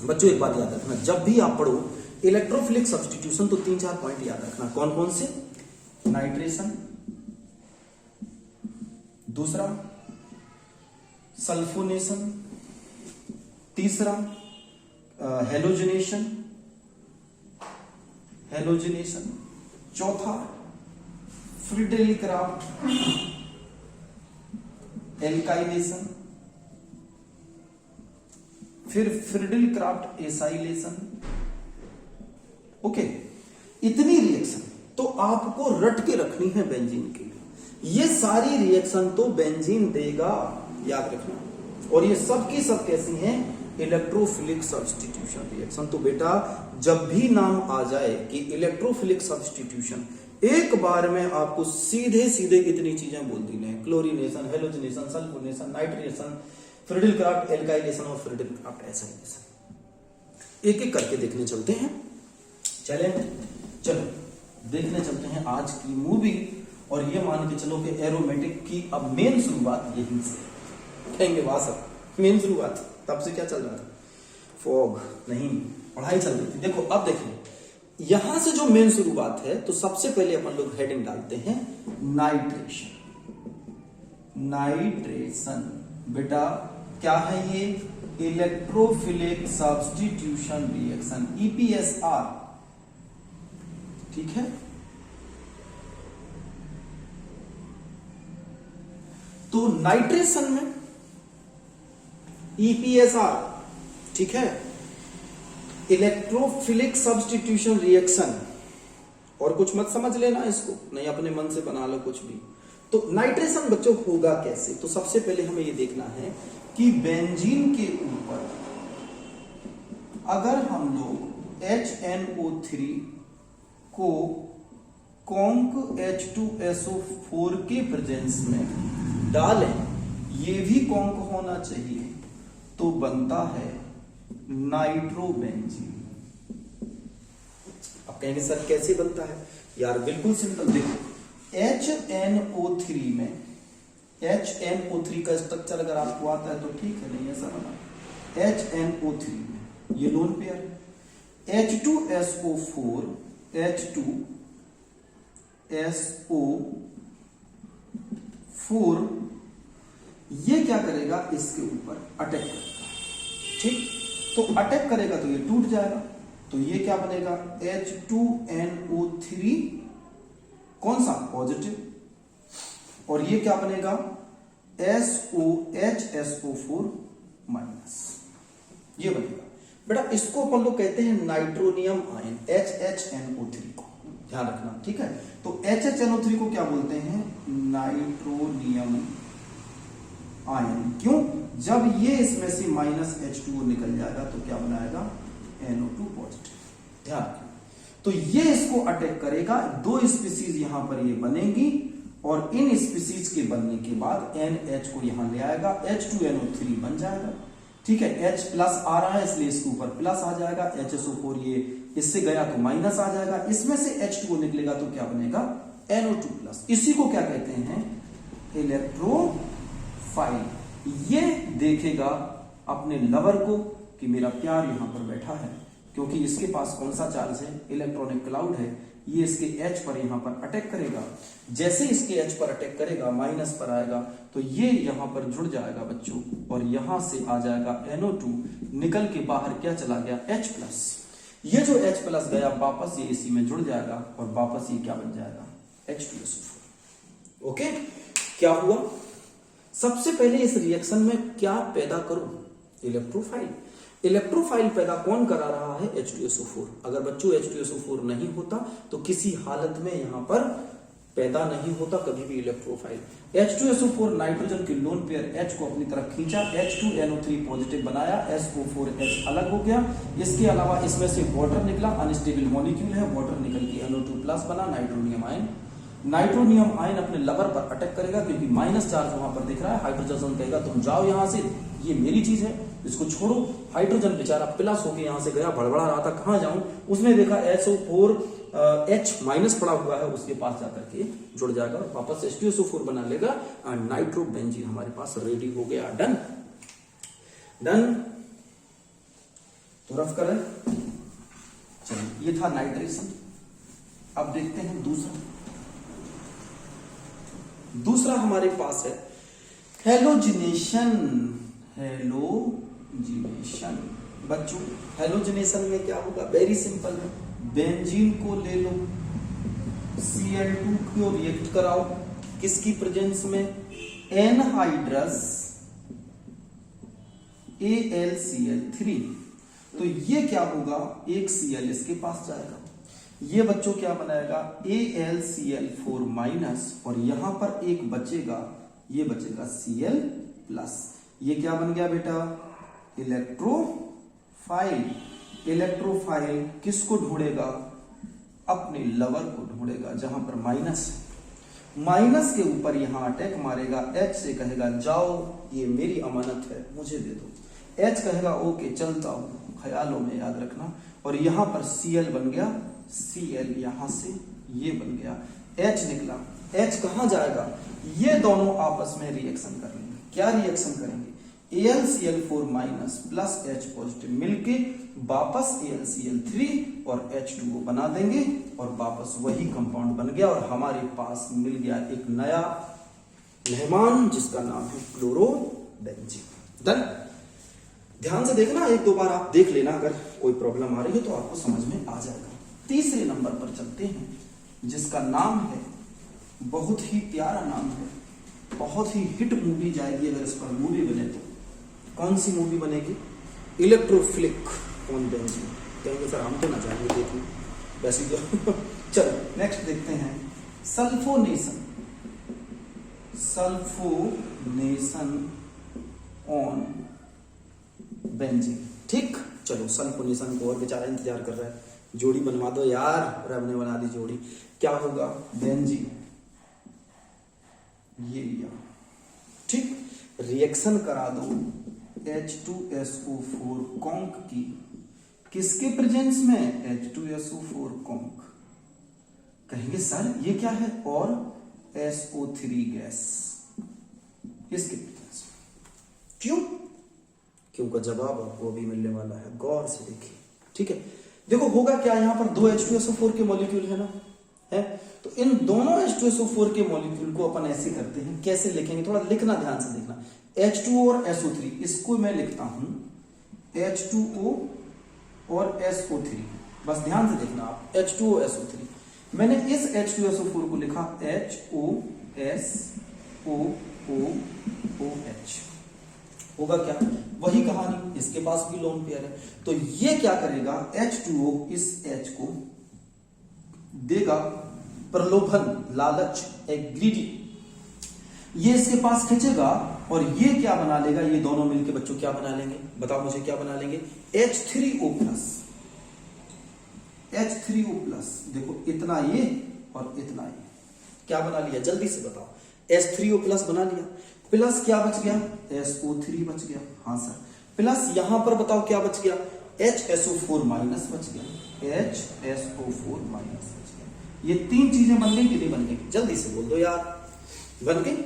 बच्चों, एक बात याद रखना, जब भी आप पढ़ो इलेक्ट्रोफिलिक सब्स्टिट्यूशन तो 3-4 पॉइंट याद रखना। कौन कौन से? नाइट्रेशन, दूसरा सल्फोनेशन, तीसरा हेलोजिनेशन, चौथा फ्रिडेल क्राफ्ट एल्काइलेशन, फिर फ्रिडेल क्राफ्ट एसाइलेशन। ओके, इतनी रिएक्शन तो आपको रट के रखनी है बेंजीन के लिए। ये सारी रिएक्शन तो बेंजीन देगा, याद रखना। और ये सब की सब कैसी हैं? Electrophilic substitution reaction. तो बेटा जब भी नाम आ जाए कि इलेक्ट्रोफिलिक सब्स्टिट्यूशन, एक बार में आपको सीधे सीधे इतनी चीजें बोल दी हैं: chlorination, halogenation, sulphonation, nitration, Friedel Crafts alkylation और फ्रिडेल क्राफ्ट एसाइलेशन। एक एक करके देखने चलते हैं। चलो देखने चलते हैं आज की मूवी। और ये मान के चलो कि एरोमेटिक की अब मेन शुरुआत यहीं से कहेंगे। वाह सर, मेन शुरुआत तब से क्या चल रहा था? फॉग नहीं, पढ़ाई चल रही थी। देखो अब देखिए, यहां से जो मेन शुरुआत है, तो सबसे पहले अपन लोग हेडिंग डालते हैं नाइट्रेशन। बेटा क्या है ये? Electrophilic substitution reaction, EPSR। ठीक है, तो नाइट्रेशन में EPSR, ठीक है, इलेक्ट्रोफिलिक सब्स्टिट्यूशन रिएक्शन। और कुछ मत समझ लेना इसको, नहीं अपने मन से बना लो कुछ भी। तो नाइट्रेशन बच्चों होगा कैसे? तो सबसे पहले हमें ये देखना है कि बेंजीन के ऊपर अगर हम लोग HNO3 को कॉन्क H2SO4 के प्रेजेंस में डालें, ये भी कॉन्क होना चाहिए, तो बनता है नाइट्रोबेंजीन। अब कहेंगे सर कैसे बनता है? यार बिल्कुल सिंपल, देखो HNO3 में HNO3 का स्ट्रक्चर अगर आपको आता है तो ठीक है, नहीं ऐसा बना। HNO3 में ये लोन पेयर है, H2SO4 H2SO4 ये क्या करेगा? इसके ऊपर अटैक करेगा, ठीक। तो अटैक करेगा तो ये टूट जाएगा, तो ये क्या बनेगा? H2NO3 कौन सा? पॉजिटिव। और ये क्या बनेगा? HSO4 माइनस, ये बनेगा। बेटा इसको अपन लोग कहते हैं नाइट्रोनियम आयन, HHNO3 को ध्यान रखना, ठीक है। तो HHNO3 को क्या बोलते हैं? Nitronium ion. क्यों? जब ये इसमें से माइनस H2O निकल जाएगा तो क्या बनाएगा? NO2 positive. ध्यान रखना। तो ये इसको अटैक करेगा, दो स्पीसीज यहां पर ये बनेंगी और इन स्पीसीज के बनने के बाद NH को यहां ले आएगा, H2NO3 बन जाएगा, ठीक है। H प्लस आ रहा है इसलिए इसके ऊपर प्लस आ जाएगा, HSO4 ये इससे गया तो माइनस आ जाएगा, इसमें से H2O निकलेगा तो क्या बनेगा? NO2 plus. इसी को क्या कहते हैं? इलेक्ट्रोफाइल। ये देखेगा अपने लवर को कि मेरा प्यार यहां पर बैठा है, क्योंकि इसके पास कौन सा चार्ज है? इलेक्ट्रॉनिक क्लाउड है। ये इसके H पर यहां पर अटैक करेगा, जैसे इसके H पर अटैक करेगा माइनस पर आएगा तो ये यहां पर जुड़ जाएगा बच्चों, और यहां से आ जाएगा NO2, निकल के बाहर क्या चला गया? H plus. ये जो H प्लस गया वापस ये इसी में जुड़ जाएगा और वापस ये क्या बन जाएगा? H2SO4। ओके, क्या हुआ? सबसे पहले इस रिएक्शन में क्या पैदा करूं? इलेक्ट्रोफाइल। इलेक्ट्रोफाइल पैदा कौन करा रहा है? H2SO4। अगर बच्चों H2SO4 नहीं होता तो किसी हालत में यहां पर पैदा नहीं होता कभी भी इलेक्ट्रोफाइल। H2SO4 नाइट्रोजन के लोन पेयर H को अपनी तरफ खींचा, H2NO3 पॉजिटिव बनाया, SO4H अलग हो गया। इसके अलावा इसमें से वाटर निकला, अनस्टेबल मॉलिक्यूल है, वाटर निकल के NO2 प्लस बना, नाइट्रोनियम आयन। नाइट्रोनियम आयन अपने लवर पर अटैक करेगा क्योंकि माइनस चार्ज वहां पर दिख रहा है। हाइड्रोजन कहेगा तुम जाओ यहां से, ये मेरी चीज है, इसको छोड़ो। हाइड्रोजन बेचारा प्लस होके यहां से गया, भड़बड़ा रहा था कहां जाऊं, उसने देखा SO4H माइनस पड़ा हुआ है, उसके पास जाकर के जुड़ जाएगा और वापस H2SO4 बना लेगा और नाइट्रोबेंजीन हमारे पास रेडी हो गया। Done done. तो रफ करें, चलिए ये था नाइट्रेशन। अब देखते हैं दूसरा हमारे पास है हेलोजिनेशन। हेलोजिनेशन बच्चों, हेलोजिनेशन में क्या होगा? वेरी सिंपल है, बेंजीन को ले लो, Cl2 को रिएक्ट कराओ, किसकी प्रेजेंस में? Anhydrous AlCl3। तो ये क्या होगा? एक Cl इसके पास जाएगा, ये बच्चों क्या बनाएगा? AlCl4 माइनस, और यहां पर एक बचेगा, ये बचेगा Cl प्लस। ये क्या बन गया बेटा? इलेक्ट्रोफाइल। इलेक्ट्रोफाइल किसको ढूंढेगा? अपने लवर को ढूंढेगा जहां पर माइनस है। माइनस के ऊपर यहां अटैक मारेगा, H से कहेगा जाओ ये मेरी अमानत है मुझे दे दो। H कहेगा ओके चलता हूं, ख्यालों में याद रखना। और यहां पर Cl बन गया, Cl यहां से ये बन गया, H निकला। H कहां जाएगा? ये दोनों आपस में रिएक्शन कर लेंगे। क्या रिएक्शन करेंगे? AlCl4 minus plus H positive मिलके वापस AlCl3 और H2O बना देंगे और वापस वही कंपाउंड बन गया और हमारे पास मिल गया एक नया मेहमान जिसका नाम है क्लोरोबेंजीन। डन। ध्यान से देखना, एक दो बार आप देख लेना, अगर कोई प्रॉब्लम आ रही है तो आपको समझ में आ जाएगा। तीसरे नंबर पर चलते हैं जिसका नाम है, बहुत ही प्यारा नाम है, बहुत ही हिट मूवी जाएगी अगर इस पर मूवी बने तो, कौन सी मूवी बनेगी? Electrophilic on benzene. कहेंगे सर हम तो ना जाएंगे देखने, वैसे तो चलो नेक्स्ट देखते हैं, सल्फोनेशन। Sulphonation on benzene. ठीक, चलो सल्फोनेशन को और बेचारा इंतजार कर रहा है, जोड़ी बनवा दो यार, रब ने बना दी जोड़ी। क्या होगा? बेंजीन ये लिया, ठीक, रिएक्शन करा दो H2SO4 कॉन्क की, किसके प्रेजेंस में? H2SO4 conc. कहेंगे सर ये क्या है? और SO3 गैस इसके प्रेजेंस में। क्यों? क्यों का जवाब आपको अभी मिलने वाला है, गौर से देखिए। ठीक है, देखो होगा क्या, यहां पर दो H2SO4 के मॉलिक्यूल है ना, है, तो इन दोनों H2SO4 के मॉलिक्यूल को अपन ऐसे करते हैं, कैसे लिखेंगे थोड़ा लिखना, ध्यान से देखना। H2O और SO3, इसको मैं लिखता हूं H2O और SO3, बस ध्यान से देखना आप, H2O SO3। मैंने इस H2SO4 को लिखा HOSOOH। होगा क्या? वही कहानी, इसके पास भी लोन पेयर है, तो ये क्या करेगा? H2O इस H को देगा प्रलोभन, लालच, ग्रीडी, ये इसके पास खींचेगा और ये क्या बना लेगा? ये दोनों मिलके बच्चों क्या बना लेंगे? बताओ मुझे क्या बना लेंगे? H3O plus. H3O प्लस, देखो इतना ये और इतना ये, क्या बना लिया? जल्दी से बताओ। H3O प्लस बना लिया, प्लस क्या बच गया? SO3 बच गया। हाँ सर, प्लस यहां पर बताओ क्या बच गया? HSO4 माइनस बच गया, HSO4 माइनस बच गया। ये तीन चीजें बन गई कि नहीं बन गई? जल्दी से बोल दो यार, बन गई,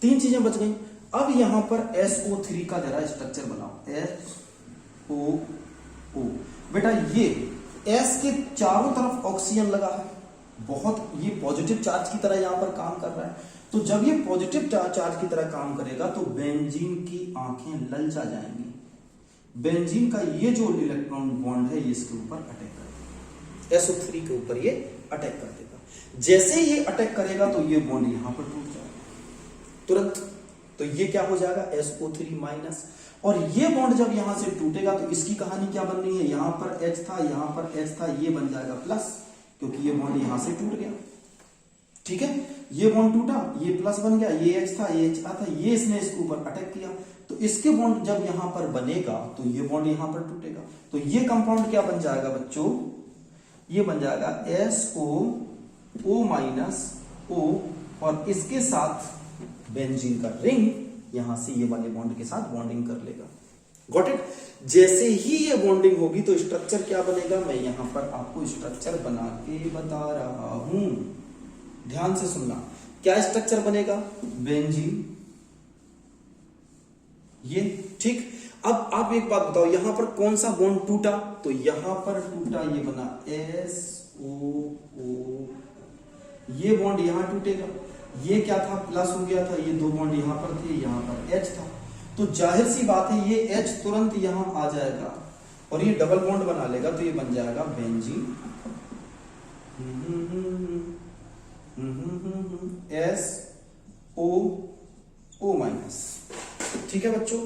तीन चीजें बच गई। अब यहां पर SO3 का जरा स्ट्रक्चर बनाओ, SOO। बेटा ये S के चारों तरफ ऑक्सीजन लगा है, बहुत ये पॉजिटिव चार्ज की तरह यहां पर काम कर रहा है, तो जब ये पॉजिटिव चार्ज की तरह काम करेगा तो बेंजीन की आंखें ललचा जाएंगी। बेंजीन का ये जो इलेक्ट्रॉन बॉन्ड है ये इसके ऊपर अटैक करेगा, SO3 के ऊपर ये अटैक कर देगा। जैसे ये अटैक करेगा तो ये बॉन्ड यहां पर टूट जाएगा तुरंत, तो ये क्या हो जाएगा? SO3 minus. और ये बॉन्ड जब यहां से टूटेगा तो इसकी कहानी क्या बन रही है? यहां पर H था, यहां पर H था, ये बन जाएगा प्लस, क्योंकि ये बॉन्ड यहां से टूट गया। ठीक है, ये बॉन्ड टूटा, ये प्लस बन गया, ये H था, ये H था, ये इसने इसके ऊपर अटैक किया, तो इसके बॉन्ड जब यहां पर बनेगा तो ये बॉन्ड यहां पर टूटेगा, तो ये कंपाउंड क्या बन जाएगा बच्चों? ये बन जाएगा SOO माइनस O, और इसके साथ बेंजीन का रिंग यहां से ये वाले बॉन्ड के साथ बॉन्डिंग कर लेगा। Got it? जैसे ही ये बॉन्डिंग होगी तो स्ट्रक्चर क्या बनेगा? मैं यहां पर आपको स्ट्रक्चर बना के बता रहा हूं, ध्यान से सुनना। क्या स्ट्रक्चर बनेगा? बेंजीन, ये, ठीक। अब आप एक बात बताओ, यहां पर कौन सा बॉन्ड टूटा? तो यहां पर टूटा, ये बना SOO, ये बॉन्ड यहां टूटेगा, ये क्या था? प्लस हो गया था, ये दो बॉन्ड यहां पर थे, यहां पर H था, तो जाहिर सी बात है ये H तुरंत यहां आ जाएगा और ये डबल बॉन्ड बना लेगा, तो ये बन जाएगा बेंजीन SOO माइनस। ठीक है बच्चों,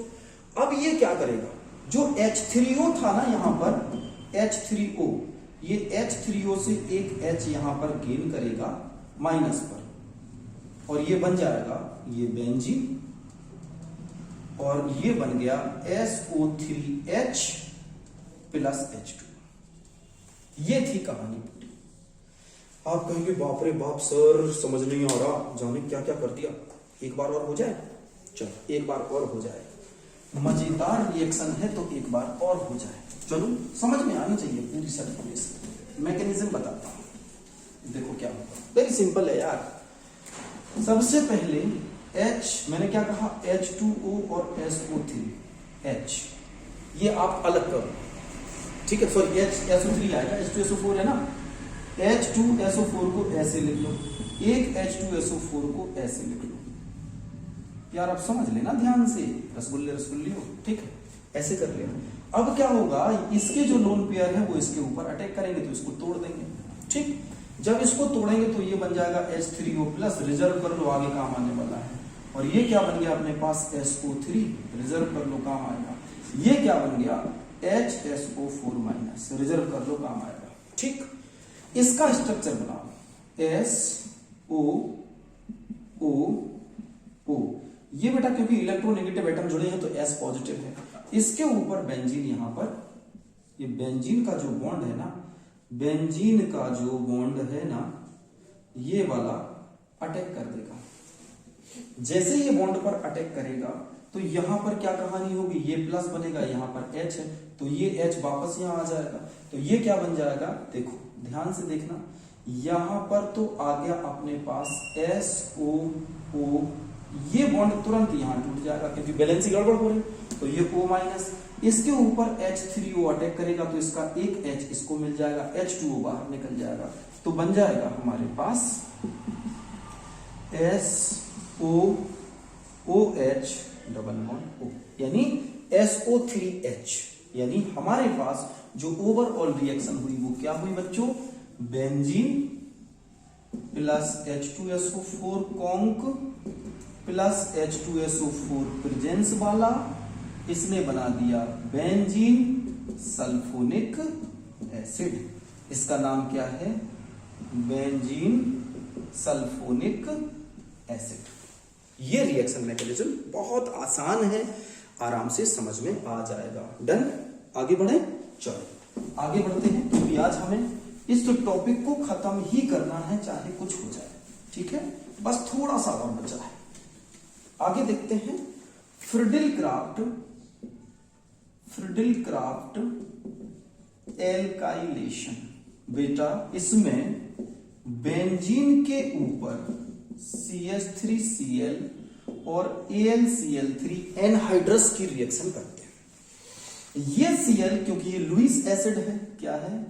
अब ये क्या करेगा? जो H3O था ना यहां पर, H3O, ये H3O से एक H यहां पर गेन करेगा माइनस पर, और ये बन जाएगा ये बेंजीन, और ये बन गया SO3H प्लस H2। ये थी कहानी पूरी। आप कहेंगे बाप रे बाप सर समझ नहीं आ रहा, जाने क्या क्या कर दिया। एक बार और हो जाए, चलो एक बार और हो जाए, मजेदार रिएक्शन है तो एक बार और हो जाए, चलो समझ में आनी चाहिए पूरी सर्कुलेशन। मैकेनिज्म बताता हूं, देखो क्या होगा, वेरी सिंपल है यार। सबसे पहले H, मैंने क्या कहा? H2O और SO3H, ये आप अलग करो, ठीक है। सॉरी SO3 आएगा, H2SO4 है ना, H2SO4 को ऐसे लिख लो, एक H2SO4 को ऐसे लिख लो यार, आप समझ लेना ध्यान से, रसगुल्ले रसगुल्ले हो, ठीक है, ऐसे कर लेना। अब क्या होगा? इसके जो लोन पेयर है वो इसके ऊपर अटैक करेंगे तो इसको तोड़ देंगे, ठीक। जब इसको तोड़ेंगे तो ये बन जाएगा H3O प्लस, रिजर्व कर लो आगे काम आने वाला है, और ये क्या बन गया अपने पास SO3, रिजर्व कर लो काम आएगा। ये क्या बन गया HSO4 माइनस, रिजर्व कर लो काम आएगा। ठीक, इसका स्ट्रक्चर बनाओ SOO। ये बेटा क्योंकि इलेक्ट्रोनेगेटिव एटम जुड़े हैं तो S पॉजिटिव है। इसके ऊपर बेंजीन, यहां पर ये बेंजीन का जो बॉन्ड है ना, बेंजीन का जो बॉन्ड है ना, ये वाला अटैक कर देगा। जैसे ये बॉन्ड पर अटैक करेगा तो यहां पर क्या कहानी होगी, ये प्लस बनेगा, यहां पर H है तो ये H वापस यहां आ जाएगा। तो ये क्या बन जाएगा, देखो ध्यान से देखना, यहां पर तो आ गया अपने पास SOO, ये बॉन्ड तुरंत यहां टूट जाएगा क्योंकि बैलेंस ही गड़बड़ हो रही, तो ये O माइनस, इसके ऊपर H3O अटैक करेगा तो इसका एक H इसको मिल जाएगा, H2O बाहर निकल जाएगा, तो बन जाएगा हमारे पास SOOH डबल बॉन्ड O, यानी SO3H। यानी हमारे पास जो ओवरऑल रिएक्शन हुई वो क्या हुई बच्चों, benzene plus H2SO4 conc plus H2SO4 presence वाला, इसने बना दिया बेंजीन सल्फोनिक एसिड। इसका नाम क्या है, बेंजीन सल्फोनिक एसिड। ये रिएक्शन मैकेनिज्म बहुत आसान है, आराम से समझ में आ जाएगा। डन, आगे बढ़े, चलो आगे बढ़ते हैं क्योंकि आज हमें इस टॉपिक को खत्म ही करना है चाहे कुछ हो जाए। ठीक है, बस थोड़ा सा और बचा है। आगे देखते हैं फ्रिडिल क्राफ्ट एल्काइलेशन। बेटा इसमें बेंजीन के ऊपर CH3Cl और AlCl3 एनहाइड्रस की रिएक्शन करते हैं। ये Cl क्योंकि ये लुईस एसिड है, क्या है,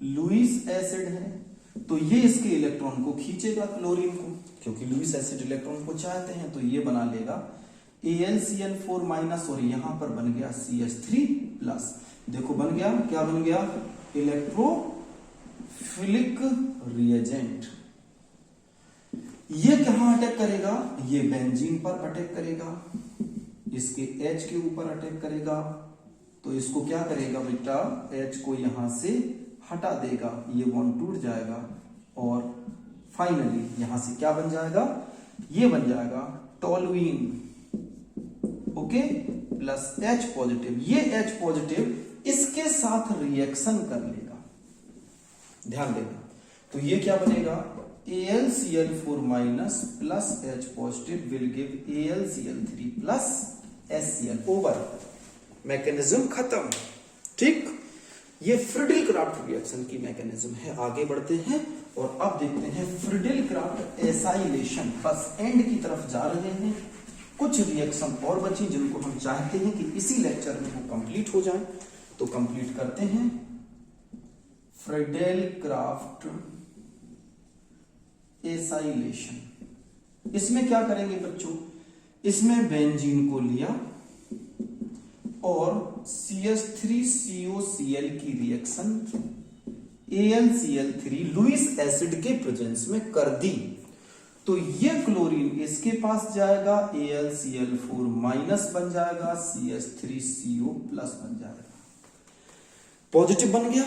लुईस एसिड है, तो ये इसके इलेक्ट्रॉन को खींचेगा क्लोरीन को, क्योंकि लुईस एसिड इलेक्ट्रॉन को चाहते हैं, तो ये बना लेगा AlCl4 माइनस और यहां पर बन गया CH3 प्लस। देखो बन गया, क्या बन गया, इलेक्ट्रोफिलिक रिएजेंट। ये कहां अटैक करेगा, ये बेंजीन पर अटैक करेगा, इसके H के ऊपर अटैक करेगा, तो इसको क्या करेगा बेटा, H को यहां से हटा देगा, ये बॉन्ड टूट जाएगा और फाइनली यहां से क्या बन जाएगा, ये बन जाएगा toluene, okay, plus H positive. ये H पॉजिटिव इसके साथ रिएक्शन कर लेगा, ध्यान देना, तो ये क्या बनेगा, AlCl4 minus plus H positive will give AlCl3 plus HCl। Over, mechanism खत्म। ठीक, ये फ्रिडिल क्राफ्ट रिएक्शन की मैकेनिज्म है। आगे बढ़ते हैं और अब देखते हैं फ्रिडिल क्राफ्ट एसाइलेशन। बस एंड की तरफ जा रहे हैं, कुछ रिएक्शन और बची जिनको हम चाहते हैं कि इसी लेक्चर में वो कंप्लीट हो जाए, तो कंप्लीट करते हैं। फ्रिडिल क्राफ्ट एसाइलेशन, इसमें क्या करेंगे बच्चों, इसमें बेंजीन को लिया और CH3COCl की रिएक्शन AlCl3 लुईस एसिड के प्रेजेंस में कर दी, तो ये क्लोरीन इसके पास जाएगा, AlCl4 माइनस बन जाएगा, CH3CO प्लस बन जाएगा, पॉजिटिव बन गया,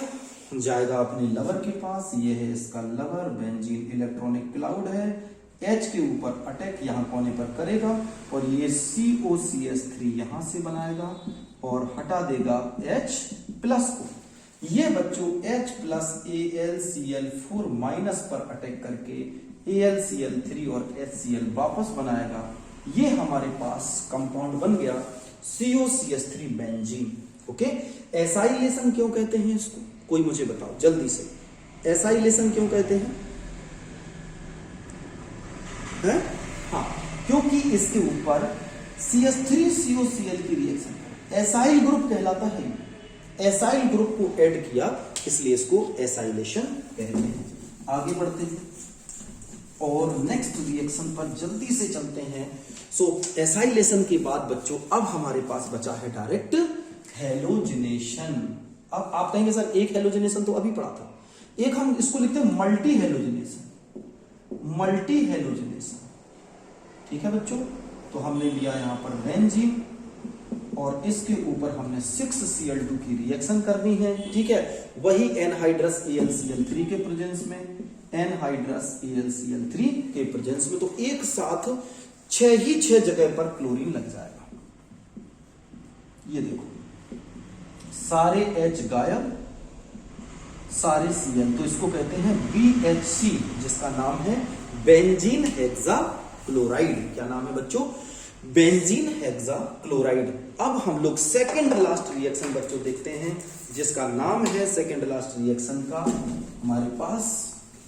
जाएगा अपने लवर के पास, ये है इसका लवर, बेंजीन इलेक्ट्रॉनिक क्लाउड है, H के ऊपर अटैक यहां कोने पर करेगा और ये COCH3 यहां से बनाएगा और हटा देगा H प्लस को। ये बच्चों H प्लस AlCl4 माइनस पर अटैक करके AlCl3 और HCl वापस बनाएगा। ये हमारे पास कंपाउंड बन गया COCH3 बेंजीन। ओके, एसाइलेशन क्यों कहते हैं इसको, कोई मुझे बताओ जल्दी से, एसाइलेशन क्यों कहते हैं? हाँ, क्योंकि इसके ऊपर CH3COCl की रिएक्शन एसाइल ग्रुप कहलाता है, एसाइल ग्रुप को ऐड किया इसलिए इसको एसाइलेशन कहते हैं। आगे बढ़ते हैं और नेक्स्ट रिएक्शन पर जल्दी से चलते हैं। सो एसाइलेशन के बाद बच्चों अब हमारे पास बचा है डायरेक्ट हेलोजिनेशन। अब आप कहेंगे सर एक हेलोजिनेशन तो अभी पढ़ा था, एक हम इसको लिखते हैं मल्टी हेलोजिनेशन। मल्टी हेलोजिनेशन ठीक है बच्चों, तो हमने लिया यहां पर बेंजीन और इसके ऊपर हमने 6Cl2 की रिएक्शन करनी है। ठीक है, वही एनहाइड्रस AlCl3 के प्रेजेंस में, एनहाइड्रस AlCl3 के प्रेजेंस में, तो एक साथ 6 जगह पर क्लोरीन लग जाएगा। ये देखो सारे H गायब, सारे Cl, तो इसको कहते हैं BHC, जिसका नाम है बेंजीन हेक्साक्लोराइड। क्या नाम है बच्चों? Benzene hexachloride. अब हम लोग सेकंड लास्ट रिएक्शन बच्चों देखते हैं, जिसका नाम है सेकंड लास्ट रिएक्शन का हमारे पास,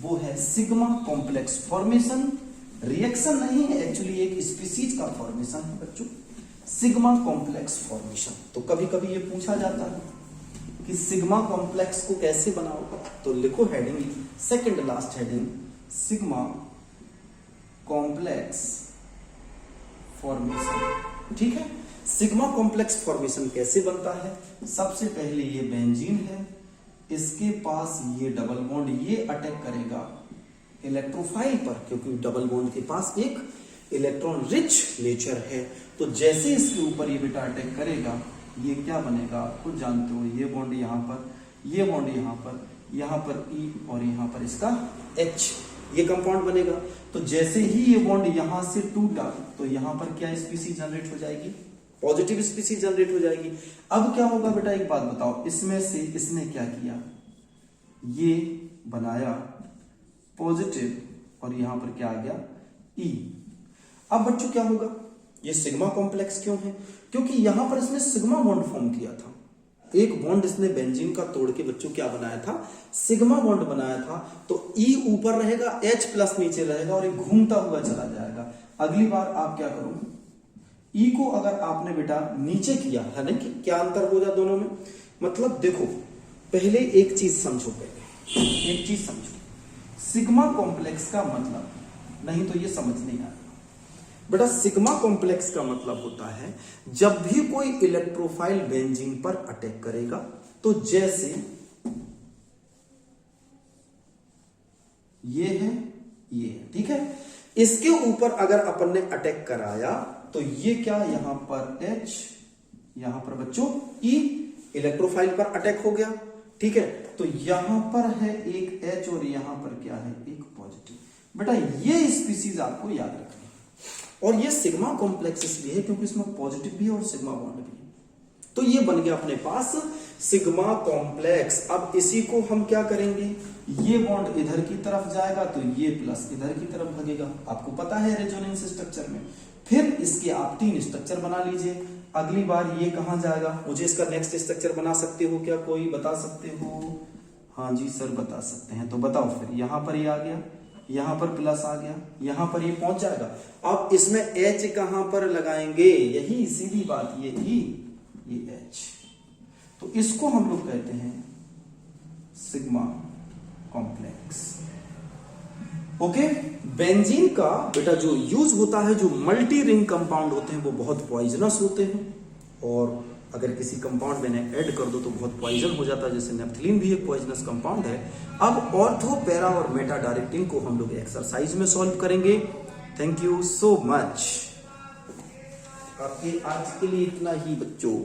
वो है सिग्मा कॉम्प्लेक्स फॉर्मेशन। रिएक्शन नहीं है एक्चुअली, एक स्पीसीज का फॉर्मेशन है बच्चों, सिग्मा कॉम्प्लेक्स फॉर्मेशन। तो कभी कभी ये पूछा जाता है कि सिग्मा कॉम्प्लेक्स को कैसे बनाओगे, तो लिखो heading, second last heading, sigma complex formation. ठीक है, सिग्मा कॉम्प्लेक्स फॉर्मेशन कैसे बनता है? सबसे पहले ये बेंजीन है, इसके पास ये डबल बॉन्ड, ये अटैक करेगा इलेक्ट्रोफाइल पर, क्योंकि डबल बॉन्ड के पास एक इलेक्ट्रॉन रिच नेचर है। तो जैसे इसके ऊपर ये बेटा अटैक करेगा, ये क्या बनेगा आप खुद जानते हो, ये बॉन्ड यहां पर, ये बॉन्ड यहां पर E और यहां पर इसका H, ये कंपाउंड बनेगा। तो जैसे ही ये बॉन्ड यहां से टूटा, तो यहां पर क्या स्पीसीज जनरेट हो जाएगी? पॉजिटिव स्पीसीज जनरेट हो जाएगी। अब क्या होगा बेटा, एक बात बताओ, इसमें से इसने क्या किया, ये बनाया पॉजिटिव और यहां पर क्या आ गया E। अब बच्चों क्या होगा, ये सिग्मा कॉम्प्लेक्स क्यों है? क्योंकि यहां पर इसने सिग्मा बॉन्ड फॉर्म किया था, एक बॉन्ड इसने बेंजीन का तोड़ के बच्चों क्या बनाया था, सिग्मा बॉन्ड बनाया था। तो E ऊपर रहेगा, H प्लस नीचे रहेगा और ये घूमता हुआ चला जाएगा। अगली बार आप क्या करो, E को अगर आपने बेटा नीचे किया है ना, कि क्या अंतर होगा दोनों में? मतलब देखो, पहले एक चीज समझो, पहले एक चीज समझो, सिग्मा कॉम्प्लेक्स का मतलब, नहीं तो ये समझ नहीं आएगा बेटा। सिग्मा कॉम्प्लेक्स का मतलब होता है जब भी कोई इलेक्ट्रोफाइल बेंजीन पर अटैक करेगा, तो जैसे ये है, ये है, ठीक है, इसके ऊपर अगर अपन ने अटैक कराया, तो ये क्या, यहां पर H, यहां पर बच्चों E, इलेक्ट्रोफाइल पर अटैक हो गया। ठीक है, तो यहां पर है एक H और यहां पर क्या है, एक पॉजिटिव। बेटा ये स्पीसीज आपको याद रखनी है, और ये सिग्मा कॉम्प्लेक्स इसलिए है क्योंकि इसमें पॉजिटिव भी है और सिग्मा बॉन्ड भी है। तो ये बन गया अपने पास सिग्मा कॉम्प्लेक्स। अब इसी को हम क्या करेंगे, ये बॉन्ड इधर की तरफ जाएगा तो ये प्लस इधर की तरफ भागेगा, आपको पता है रेजोनेंस स्ट्रक्चर में। फिर इसके आप 3 स्ट्रक्चर बना लीजिए। अगली बार ये कहां जाएगा, मुझे इसका नेक्स्ट स्ट्रक्चर बना सकते हो क्या, कोई बता सकते हो? हाँ जी सर बता सकते हैं, तो बताओ फिर। यहां पर ये आ गया, यहां पर प्लस आ गया, यहां पर ये पहुंच जाएगा। अब इसमें H कहां पर लगाएंगे, यही सीधी बात, ये E, ये H, तो इसको हम लोग कहते हैं सिग्मा कॉम्प्लेक्स। ओके, बेंजीन का बेटा जो यूज होता है, जो मल्टी रिंग कंपाउंड होते हैं वो बहुत पॉइजनस होते हैं, और अगर किसी कंपाउंड में ऐड कर दो तो बहुत पॉइजन हो जाता है, जैसे नेफ्थलीन भी एक पॉइजनस कंपाउंड है। अब ऑर्थो, पैरा और मेटा डायरेक्टिंग को हम लोग एक्सरसाइज में सॉल्व करेंगे। Thank you so much. आपके आज के लिए इतना ही बच्चों।